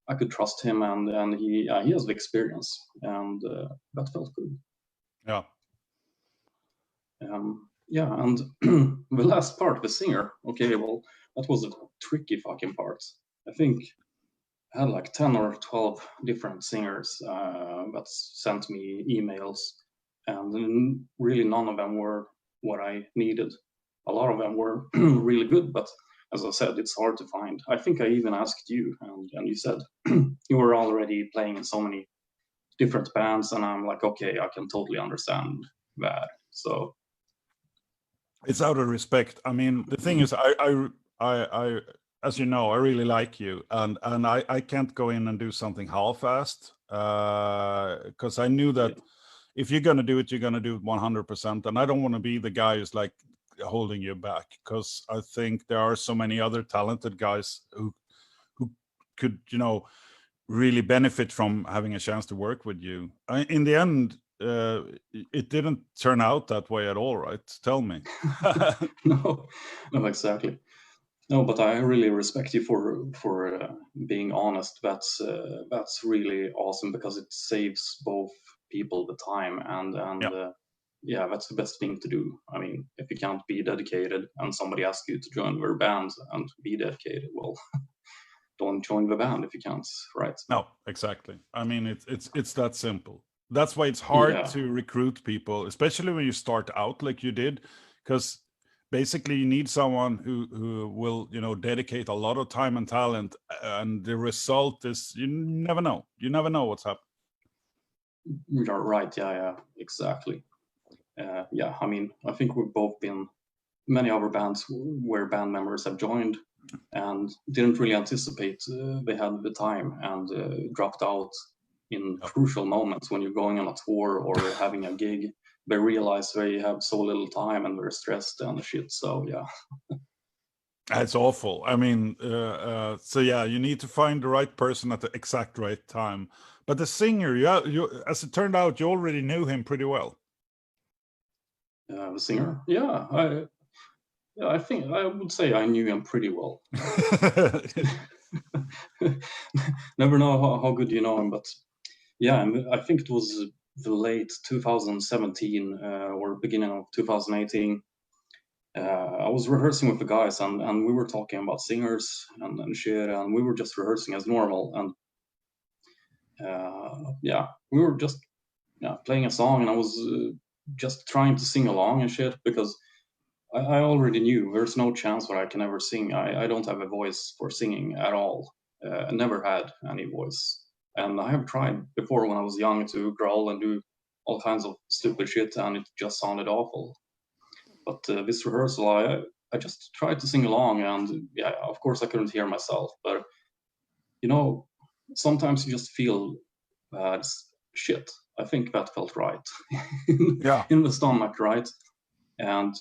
I could trust him, and he has the experience, and that felt good. Yeah. And the last part, the singer. Okay, well, that was a tricky fucking part. I think I had like 10 or 12 different singers that sent me emails, and really none of them were what I needed. A lot of them were really good, but as I said, it's hard to find. I think I even asked you, and you said you were already playing in so many different bands, and I'm like, okay, I can totally understand that. So it's out of respect. I mean, the thing is, I as you know, I really like you, and I can't go in and do something half-assed because I knew that if you're gonna do it, you're gonna do it 100%, and I don't want to be the guy who's like holding you back, because I think there are so many other talented guys who could, you know, really benefit from having a chance to work with you. In the end, it didn't turn out that way at all, right? Tell me. No, exactly. No, but I really respect you for being honest. That's really awesome, because it saves both people the time, and yeah, that's the best thing to do. I mean, if you can't be dedicated and somebody asks you to join their band and be dedicated, well, don't join the band if you can't, right? No, exactly. I mean, it's that simple. That's why it's hard to recruit people, especially when you start out like you did, because basically you need someone who will, you know, dedicate a lot of time and talent, and the result is you never know. You never know what's happening. You're right. Yeah, exactly. Yeah, I mean, I think we've both been many other bands where band members have joined and didn't really anticipate they had the time, and dropped out in crucial moments when you're going on a tour or having a gig. They realize they have so little time and they're stressed and shit. So yeah. It's awful. I mean, so yeah, you need to find the right person at the exact right time. But the singer, you as it turned out, you already knew him pretty well. The singer, yeah, I think I would say I knew him pretty well. Never know how good you know him, but yeah, I think it was the late 2017 or beginning of 2018. I was rehearsing with the guys, and we were talking about singers and shit, and we were just rehearsing as normal. And yeah, we were just playing a song, and I was just trying to sing along and shit, because I already knew there's no chance that I can ever sing. I don't have a voice for singing at all. I never had any voice. And I have tried before when I was young to growl and do all kinds of stupid shit, and it just sounded awful. But this rehearsal, I just tried to sing along, and yeah, of course I couldn't hear myself, but you know, sometimes you just feel shit. I think that felt right Yeah. in the stomach, right? And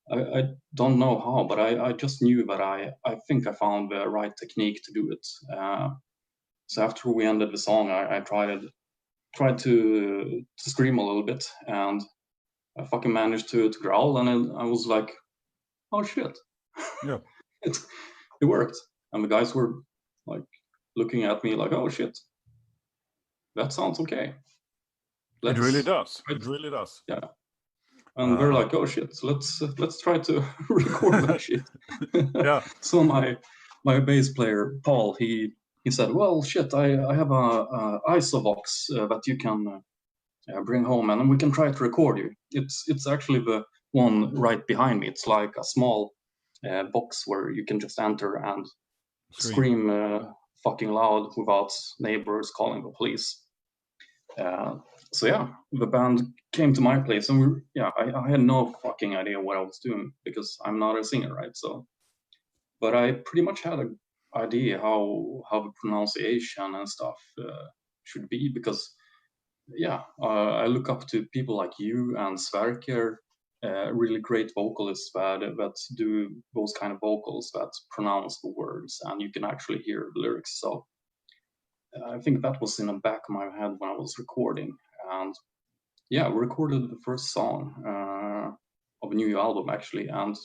I don't know how, but I just knew that I think I found the right technique to do it. So after we ended the song, I tried to scream a little bit, and I fucking managed to growl, and then I was like, oh shit, Yeah. it worked. And the guys were like looking at me like, oh shit, that sounds okay. It really does. Try It really does. yeah. And they're like, oh shit, so let's try to record that shit. Yeah. So my bass player Paul, he said, well shit, I have a isovox that you can bring home, and we can try to record you. It's actually the one right behind me. It's like a small box where you can just enter and scream fucking loud without neighbors calling the police. So yeah, the band came to my place, and I had no fucking idea what I was doing because I'm not a singer, right? So, but I pretty much had an idea how the pronunciation and stuff should be, because I look up to people like you and Sverker, really great vocalists that do those kind of vocals that pronounce the words and you can actually hear the lyrics. So I think that was in the back of my head when I was recording. And yeah, we recorded the first song of a new album actually, and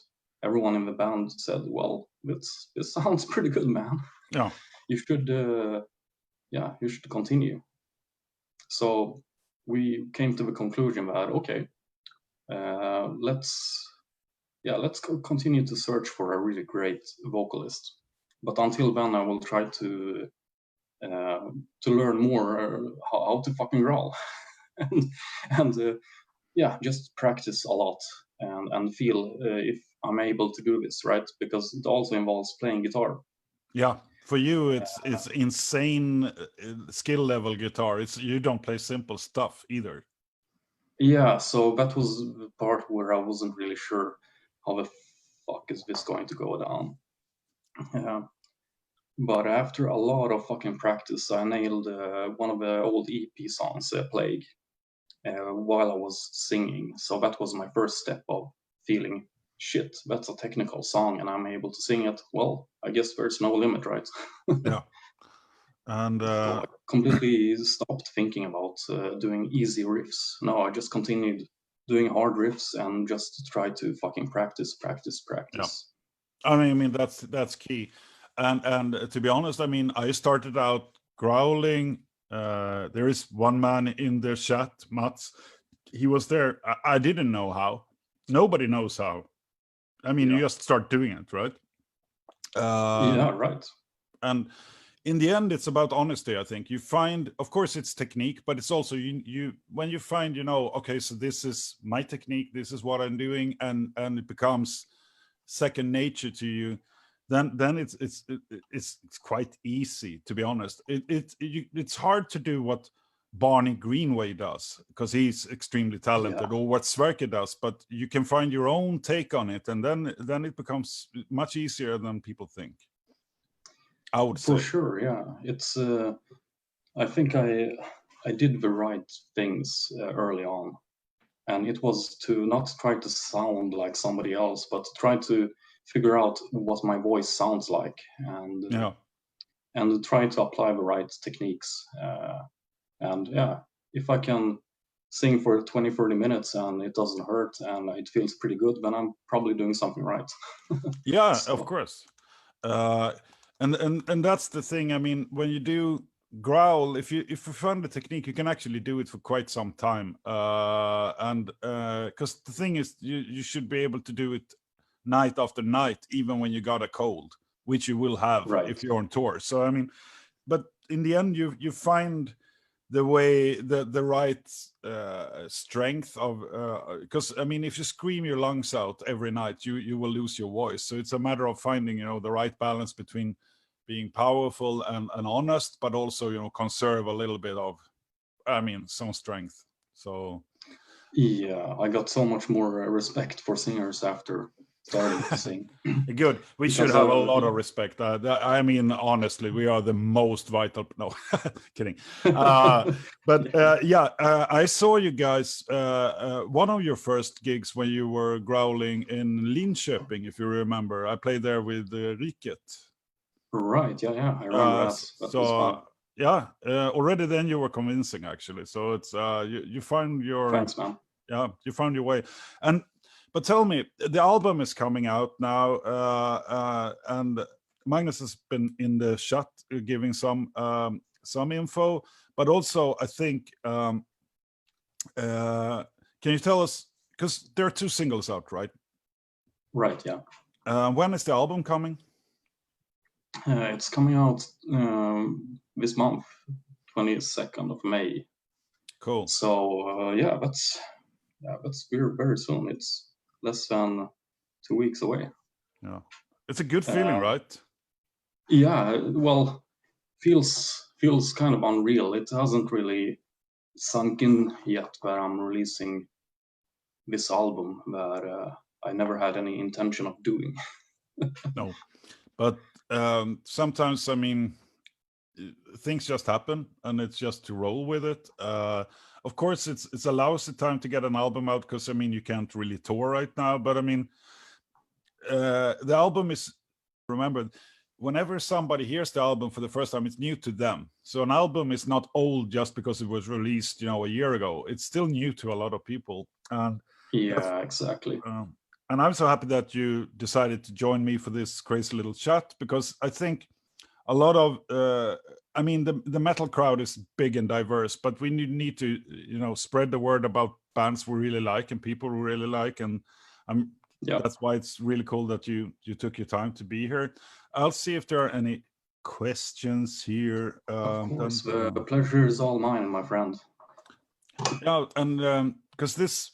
everyone in the band said, "Well, this sounds pretty good, man. Yeah. You should, you should continue." So we came to the conclusion that okay, let's continue to search for a really great vocalist. But until then, I will try to learn more how to fucking growl and just practice a lot and feel if I'm able to do this, right? Because it also involves playing guitar. Yeah. For you, it's insane skill level guitar. You don't play simple stuff either. Yeah, so that was the part where I wasn't really sure how the fuck is this going to go down. But after a lot of fucking practice, I nailed one of the old EP songs, Plague, while I was singing. So that was my first step of feeling, shit, that's a technical song and I'm able to sing it. Well, I guess there's no limit, right? Yeah. And so I completely stopped thinking about doing easy riffs. No, I just continued doing hard riffs and just try to fucking practice. yeah. I mean that's key. And to be honest, I mean, I started out growling. There is one man in the chat, Mats. He was there. I didn't know how. Nobody knows how. I mean, you just start doing it, right? Yeah, right. And in the end, it's about honesty. I think you find, of course, it's technique, but it's also you when you find, okay, so this is my technique. This is what I'm doing, and it becomes second nature to you. Then it's quite easy, to be honest. It's hard to do what Barney Greenway does because he's extremely talented, or what Sverker does, but you can find your own take on it, and then it becomes much easier than people think, I would say. For sure, yeah. It's I think I did the right things early on, and it was to not try to sound like somebody else, but try to figure out what my voice sounds like, and try to apply the right techniques. And if I can sing for 20-30 minutes and it doesn't hurt and it feels pretty good, then I'm probably doing something right. Yeah, so. Of course. And that's the thing. I mean, when you do growl, if you find the technique, you can actually do it for quite some time. And because the thing is, you should be able to do it night after night, even when you got a cold, which you will have if you're on tour. So I mean, but in the end, you find the way, the right strength of, because I mean, if you scream your lungs out every night, you will lose your voice. So it's a matter of finding the right balance between being powerful and honest, but also conserve a little bit of, I mean, some strength. So Yeah, I got so much more respect for singers after starting to sing. Good. We should Because have a lot of respect. I mean, honestly, we are the most vital. No, kidding. But yeah, I saw you guys. One of your first gigs when you were growling in Linköping, if you remember. I played there with RIKET. Right, yeah, I remember that. That was fun. Yeah, already then you were convincing, actually. So it's you found your Thanks, man. Yeah, you found your way. But tell me, the album is coming out now, and Magnus has been in the chat giving some info, but also I think can you tell us, because there are 2 singles out, right? Right, yeah. When is the album coming? It's coming out this month, 22nd of May. Cool. So yeah, that's very soon. It's less than 2 weeks away. Yeah, it's a good feeling, right? Yeah, well, feels kind of unreal. It hasn't really sunk in yet where I'm releasing this album that I never had any intention of doing. No, but sometimes, I mean, things just happen, and it's just to roll with it. Of course, it's a lousy time to get an album out because I mean you can't really tour right now. But I mean, the album is, remember, whenever somebody hears the album for the first time, it's new to them. So an album is not old just because it was released, a year ago. It's still new to a lot of people. And Yeah, exactly. And I'm so happy that you decided to join me for this crazy little chat, because I think a lot of I mean the metal crowd is big and diverse, but we need to spread the word about bands we really like and people we really like, and that's why it's really cool that you took your time to be here. I'll see if there are any questions here. Of course, the pleasure is all mine, my friend. Yeah, and because this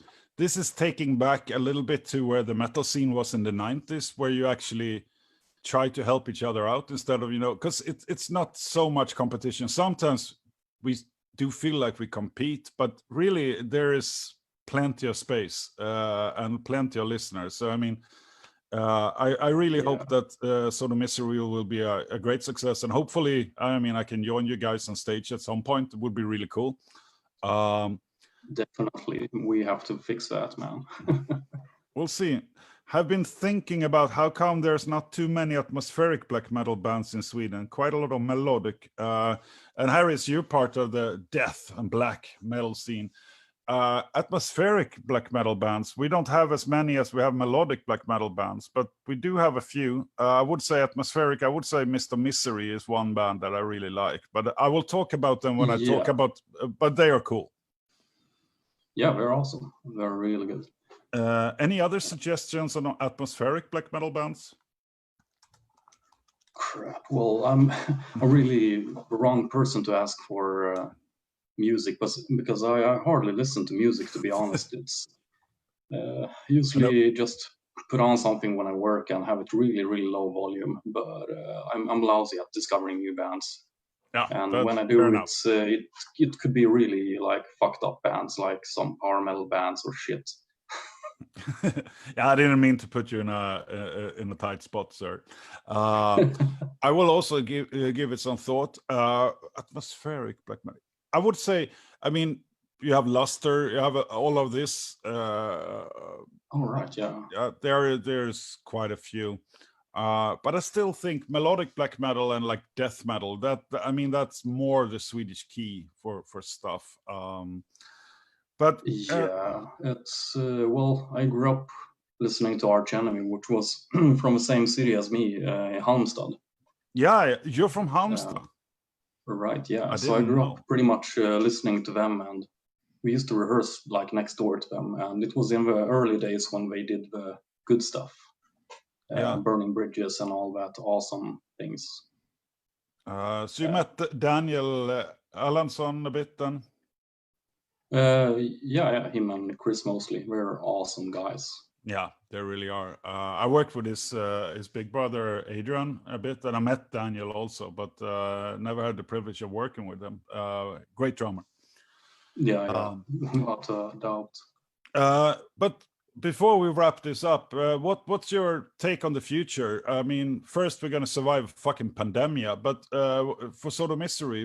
is taking back a little bit to where the metal scene was in the 90s, where you actually try to help each other out instead of, because it's not so much competition. Sometimes we do feel like we compete, but really there is plenty of space and plenty of listeners. So I mean, I really hope that Sodomisery will be a great success, and hopefully, I mean, I can join you guys on stage at some point. It would be really cool. Definitely, we have to fix that, man. We'll see. Have been thinking about how come there's not too many atmospheric black metal bands in Sweden. Quite a lot of melodic. And Harris, you're part of the death and black metal scene. Atmospheric black metal bands, we don't have as many as we have melodic black metal bands, but we do have a few. I would say atmospheric, I would say Mr. Misery is one band that I really like, but I will talk about them when I talk about, but they are cool. Yeah, they're awesome. They're really good. Any other suggestions on atmospheric black metal bands? Crap. Well, I'm a really wrong person to ask for music, because I hardly listen to music, to be honest. It's usually just put on something when I work and have it really, really low volume. But I'm lousy at discovering new bands. Yeah, and when I do, it could be really like fucked up bands, like some power metal bands or shit. Yeah, I didn't mean to put you in a tight spot, sir. I will also give it some thought. Atmospheric black metal, I would say. I mean, you have Luster, you have all of this. All right, yeah. There's quite a few. But I still think melodic black metal and like death metal, that's more the Swedish key for stuff. But yeah, it's well, I grew up listening to Arch Enemy, which was from the same city as me, Halmstad. Yeah, you're from Halmstad. Right, yeah. So I grew up pretty much listening to them, and we used to rehearse like next door to them, and it was in the early days when they did the good stuff. Burning Bridges and all that awesome things. So you met Daniel Allansson a bit then? Yeah, him and Chris mostly. They're awesome guys. Yeah, they really are. I worked with his big brother Adrian a bit, and I met Daniel also, but never had the privilege of working with him. Great drummer. Yeah, without a doubt. But before we wrap this up, what's your take on the future? I mean, first we're gonna survive fucking pandemic, but for Sodomisery,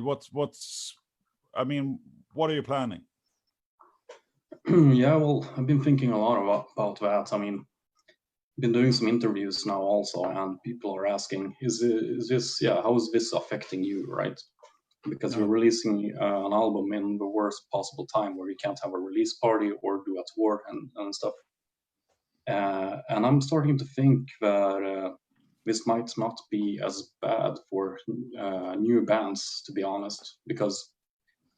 I mean, what are you planning? Yeah, well, I've been thinking a lot about that. I mean, been doing some interviews now also, and people are asking, is this, yeah, how is this affecting you, right? Because you're releasing an album in the worst possible time where you can't have a release party or do a tour and stuff. And I'm starting to think that this might not be as bad for new bands, to be honest, because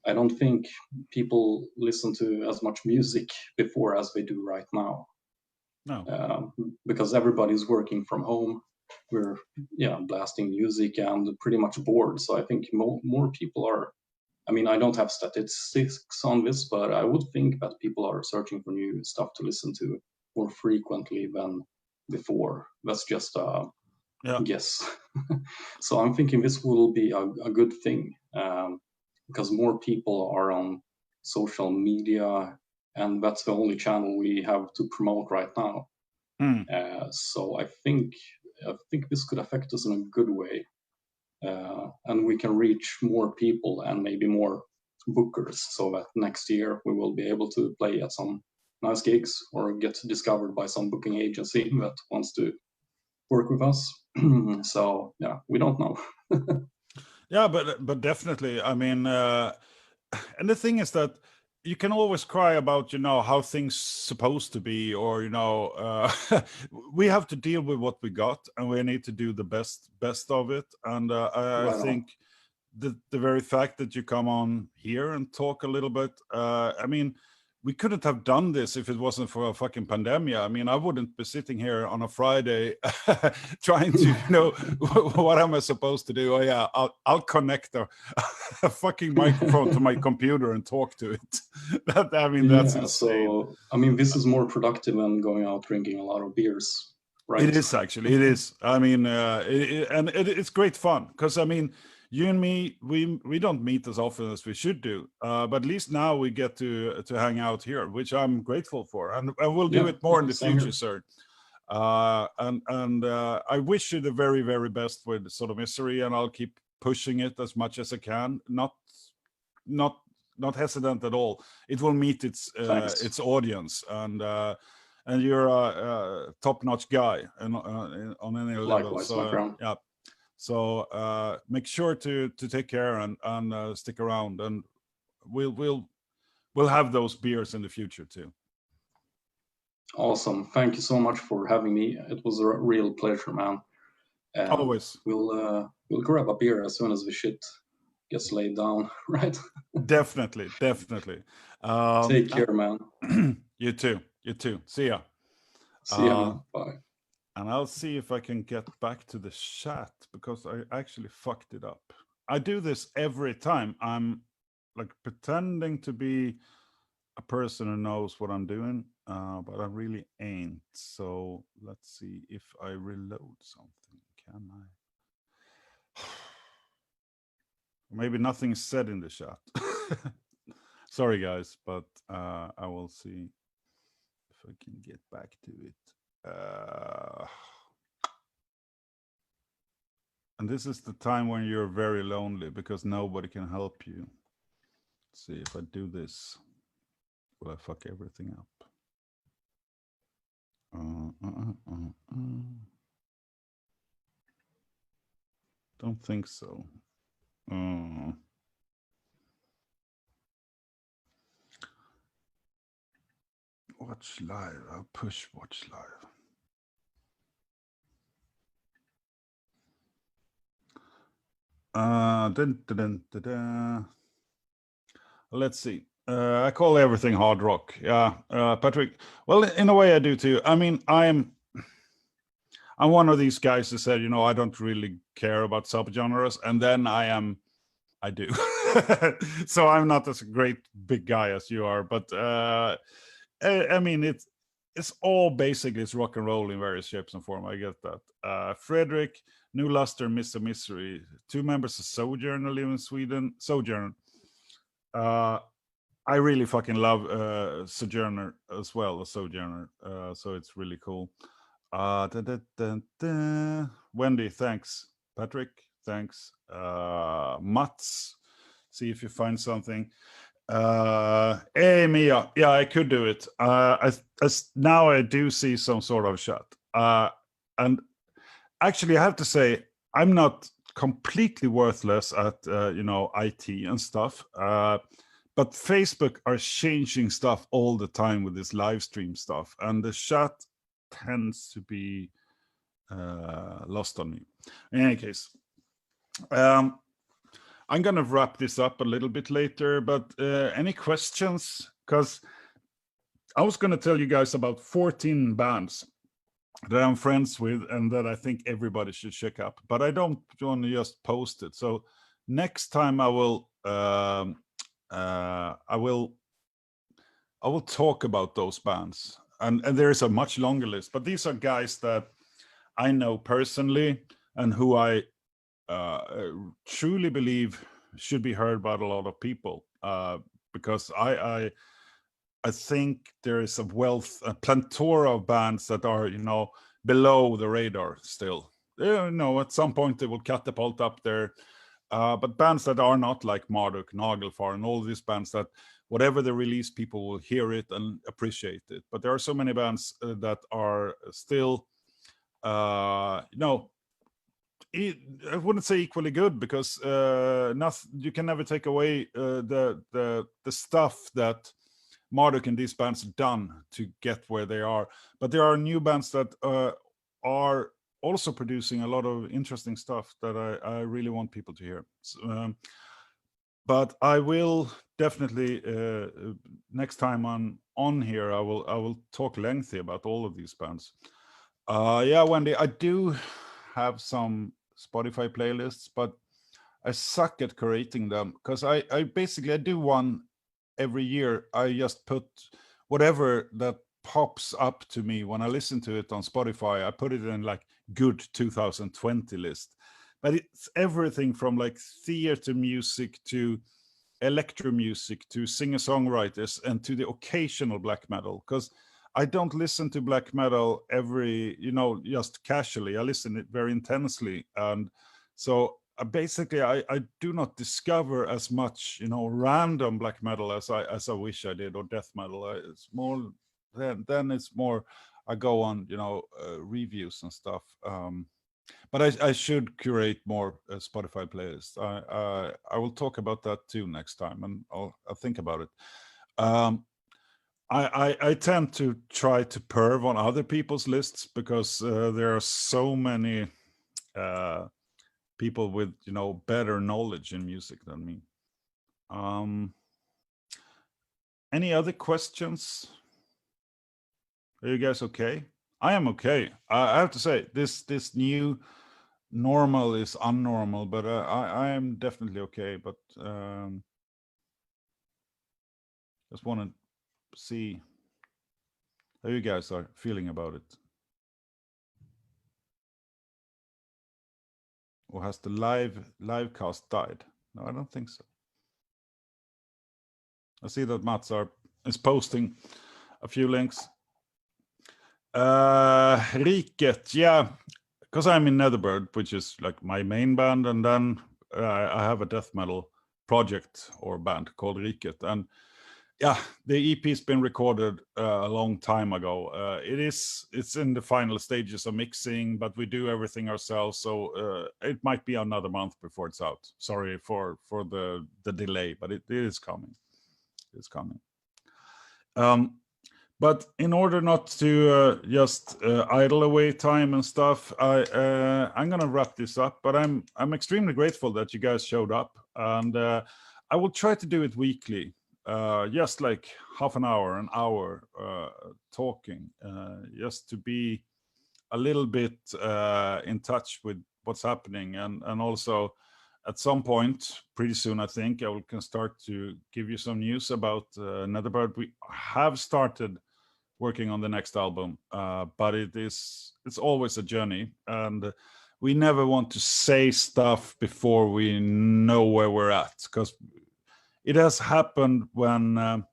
I don't think people listen to as much music before as they do right now. No. Because everybody's working from home. We're blasting music and pretty much bored. So I think more people are. I mean, I don't have statistics on this, but I would think that people are searching for new stuff to listen to more frequently than before. That's just a guess. So I'm thinking this will be a good thing because more people are on social media, and that's the only channel we have to promote right now. So I think this could affect us in a good way, and we can reach more people and maybe more bookers, so that next year we will be able to play at some nice gigs or get discovered by some booking agency that wants to work with us. So yeah, we don't know. Yeah, but definitely. I mean, and the thing is that you can always cry about, how things supposed to be, or we have to deal with what we got, and we need to do the best of it. And I think the very fact that you come on here and talk a little bit, I mean, we couldn't have done this if it wasn't for a fucking pandemic. I mean, I wouldn't be sitting here on a Friday trying to, what am I supposed to do? Oh yeah, I'll connect a fucking microphone to my computer and talk to it. That's insane. So, I mean, this is more productive than going out drinking a lot of beers, right? It is actually, it is. I mean, it's great fun because, I mean, you and me, we don't meet as often as we should do, but at least now we get to hang out here, which I'm grateful for, and we'll do it more in the future, sir. And I wish you the very, very best with Sodomisery, and I'll keep pushing it as much as I can. Not hesitant at all. It will meet its audience, and you're a top-notch guy on any level. Likewise, so my friend. Yeah. So make sure to take care and stick around, and we'll have those beers in the future too. Awesome. Thank you so much for having me. It was a real pleasure, man. Always. We'll grab a beer as soon as the shit gets laid down, right? Definitely. Take care, man. You too. See ya. See ya, man. Bye. And I'll see if I can get back to the chat, because I actually fucked it up. I do this every time. I'm like pretending to be a person who knows what I'm doing, but I really ain't. So let's see if I reload something. Can I? Maybe nothing is said in the chat. Sorry, guys, but I will see if I can get back to it. And this is the time when you're very lonely because nobody can help you. Let's see if I do this. Will I fuck everything up? Don't think so. Watch live. I'll push watch live. Let's see. I call everything hard rock. Yeah, Patrick. Well, in a way, I do too. I mean, I'm one of these guys who said, I don't really care about subgenres, and then I do. So I'm not as great big guy as you are, but I mean, it's all basically it's rock and roll in various shapes and form. I get that. Frederick, New Luster, Mr. Misery, 2 members of Sojourner live in Sweden. Sojourner. I really fucking love Sojourner as well, Sojourner. So it's really cool. Wendy, thanks. Patrick, thanks. Mats, see if you find something. Hey Mia, yeah, I could do it. Now I do see some sort of shot. And actually, I have to say, I'm not completely worthless at IT and stuff. But Facebook are changing stuff all the time with this live stream stuff, and the chat tends to be lost on me. In any case, I'm gonna wrap this up a little bit later, but any questions? Because I was gonna tell you guys about 14 bands that I'm friends with and that I think everybody should check up, but I don't want to just post it. So next time I will talk about those bands, and there is a much longer list, but these are guys that I know personally and who I truly believe should be heard by a lot of people, because I think there is a plethora of bands that are below the radar still. At some point they will catapult up there. But bands that are not like Marduk, Nagelfar, and all these bands that whatever they release, people will hear it and appreciate it. But there are so many bands that are still, I wouldn't say equally good, because you can never take away the stuff that Marduk and these bands have done to get where they are. But there are new bands that are also producing a lot of interesting stuff that I really want people to hear. So, but I will definitely next time on here I will talk lengthy about all of these bands. Yeah, Wendy, I do have some Spotify playlists, but I suck at creating them, because I basically do one every year. I just put whatever that pops up to me when I listen to it on Spotify. I put it in like good 2020 list, but it's everything from like theater music to electro music to singer-songwriters and to the occasional black metal, because I don't listen to black metal just casually. I listen it very intensely, and so basically I do not discover as much random black metal as I wish I did, or death metal. It's more then it's more I go on reviews and stuff. But I should curate more Spotify playlists. I will talk about that too next time, and I'll think about it. I tend to try to perv on other people's lists, because there are so many people with better knowledge in music than me. Any other questions? Are you guys okay? I am okay. I have to say, this new normal is unnormal, but I am definitely okay. But just want to see how you guys are feeling about it. Or has the live cast died? No, I don't think so. I see that Mats is posting a few links. RIKET, yeah, because I'm in NETHERBIRD, which is like my main band, and then I have a death metal project or band called RIKET, and yeah, the EP's been recorded a long time ago. It's in the final stages of mixing, but we do everything ourselves, so it might be another month before it's out. Sorry for the delay, but it is coming. It's coming. But in order not to just idle away time and stuff, I'm gonna wrap this up. But I'm extremely grateful that you guys showed up, and I will try to do it weekly, just like half an hour talking, just to be a little bit in touch with what's happening, and also at some point pretty soon I think I can start to give you some news about NETHERBIRD. We have started working on the next album, but it's always a journey, and we never want to say stuff before we know where we're at, because it has happened when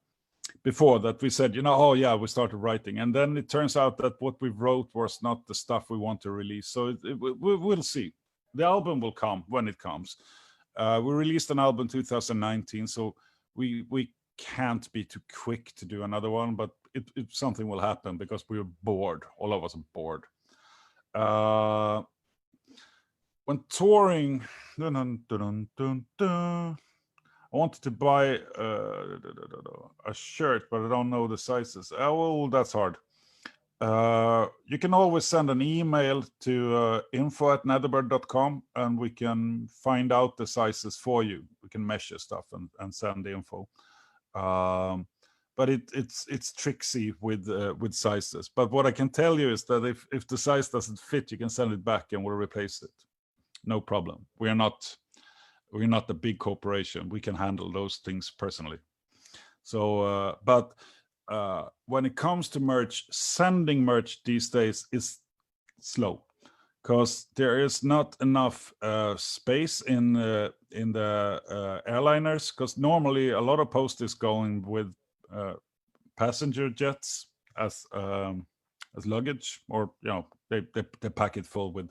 before that we said, oh yeah, we started writing, and then it turns out that what we wrote was not the stuff we want to release. So we'll see. The album will come when it comes. We released an album 2019, so we can't be too quick to do another one, but something will happen because we're bored. All of us are bored. When touring, I wanted to buy a shirt, but I don't know the sizes. Well, that's hard. You can always send an email to info@netherbird.com, and we can find out the sizes for you. We can measure stuff and send the info. But it's tricksy with sizes. But what I can tell you is that if the size doesn't fit, you can send it back and we'll replace it. No problem. We're not a big corporation. We can handle those things personally. So, but when it comes to merch, sending merch these days is slow because there is not enough space in the airliners. Because normally a lot of post is going with passenger jets as luggage, or they pack it full with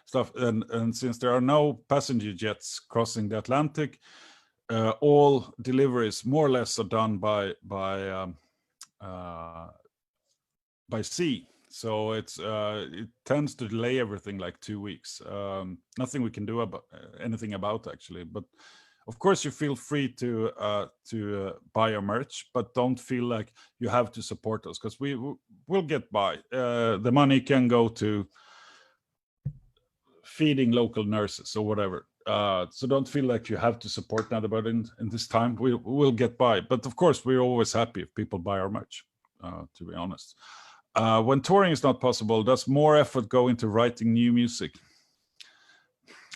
stuff, and since there are no passenger jets crossing the Atlantic, all deliveries more or less are done by sea. So it tends to delay everything like 2 weeks. Nothing we can do about anything about actually, but of course you feel free to buy our merch, but don't feel like you have to support us, because we'll get by. The money can go to feeding local nurses or whatever. So don't feel like you have to support NETHERBIRD in this time. We'll get by. But of course, we're always happy if people buy our merch, to be honest. When touring is not possible, does more effort go into writing new music?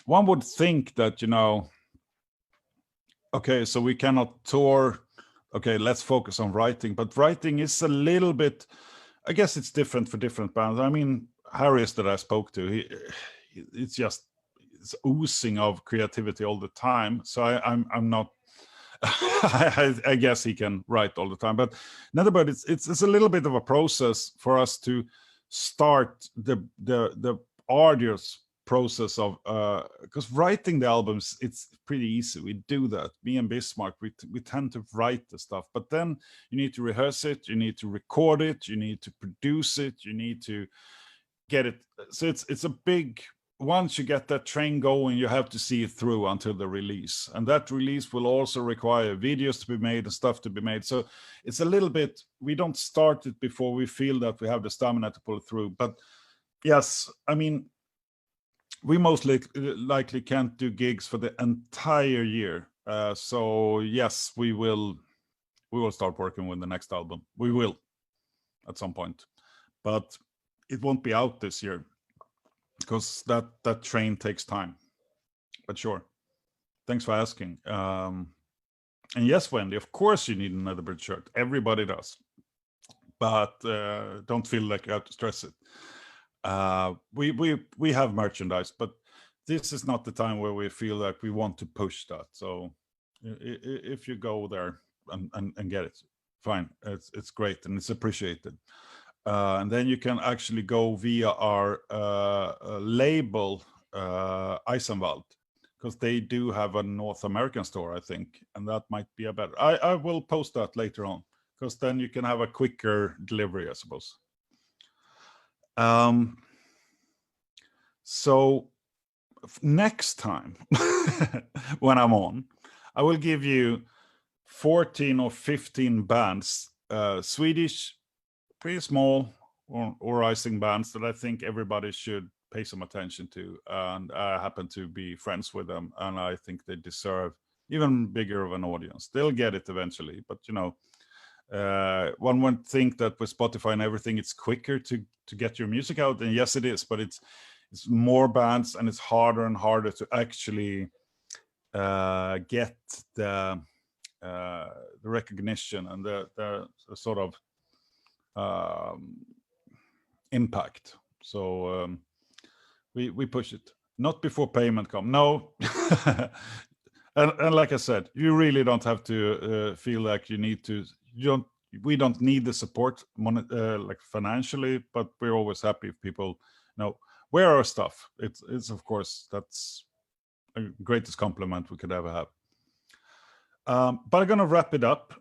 One would think that, okay, so we cannot tour. Okay, let's focus on writing. But writing is a little bit, I guess it's different for different bands. I mean, Harris that I spoke to, it's oozing of creativity all the time. So I'm not, I guess he can write all the time. But NETHERBIRD, it's a little bit of a process for us to start the arduous process of because writing the albums, it's pretty easy. We do that. Me and Bismarck, we tend to write the stuff, but then you need to rehearse it, you need to record it, you need to produce it, you need to get it. So it's a big, once you get that train going, you have to see it through until the release, and that release will also require videos to be made and stuff to be made. So it's a little bit, we don't start it before we feel that we have the stamina to pull it through. But yes, I mean, we most likely can't do gigs for the entire year. So yes, we will start working with the next album. We will at some point, but it won't be out this year because that train takes time. But sure, thanks for asking. And yes, Wendy, of course you need a NETHERBIRD shirt. Everybody does, but don't feel like you have to stress it. We have merchandise, but this is not the time where we feel like we want to push that. So if you go there and get it, fine. It's great and it's appreciated. And then you can actually go via our label, Eisenwald, because they do have a North American store, I think, and that might be a better. I will post that later on, because then you can have a quicker delivery, I suppose. So next time when I'm on, I will give you 14 or 15 bands, Swedish, pretty small or rising bands that I think everybody should pay some attention to. And I happen to be friends with them, and I think they deserve even bigger of an audience. They'll get it eventually, but one would think that with Spotify and everything, it's quicker to get your music out, and yes it is, but it's more bands and it's harder and harder to actually get the recognition and the sort of impact. So we push it, not before payment come. No. And like I said, you really don't have to feel like you need to. We don't need the support like financially, but we're always happy if people wear our stuff. It's of course that's a greatest compliment we could ever have. But I'm gonna wrap it up.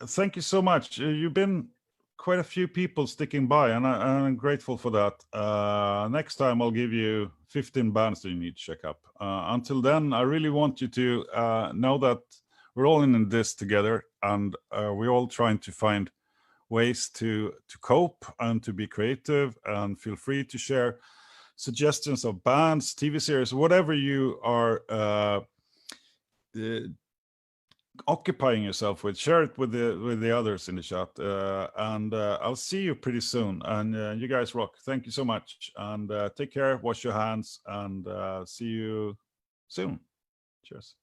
Thank you so much. You've been quite a few people sticking by, and I'm grateful for that. Next time I'll give you 15 bands that you need to check up. Until then, I really want you to know that we're all in this together, and we're all trying to find ways to cope and to be creative. And feel free to share suggestions of bands, TV series, whatever you are occupying yourself with. Share it with the others in the chat, and I'll see you pretty soon. And you guys rock. Thank you so much, and take care, wash your hands, and see you soon. Cheers.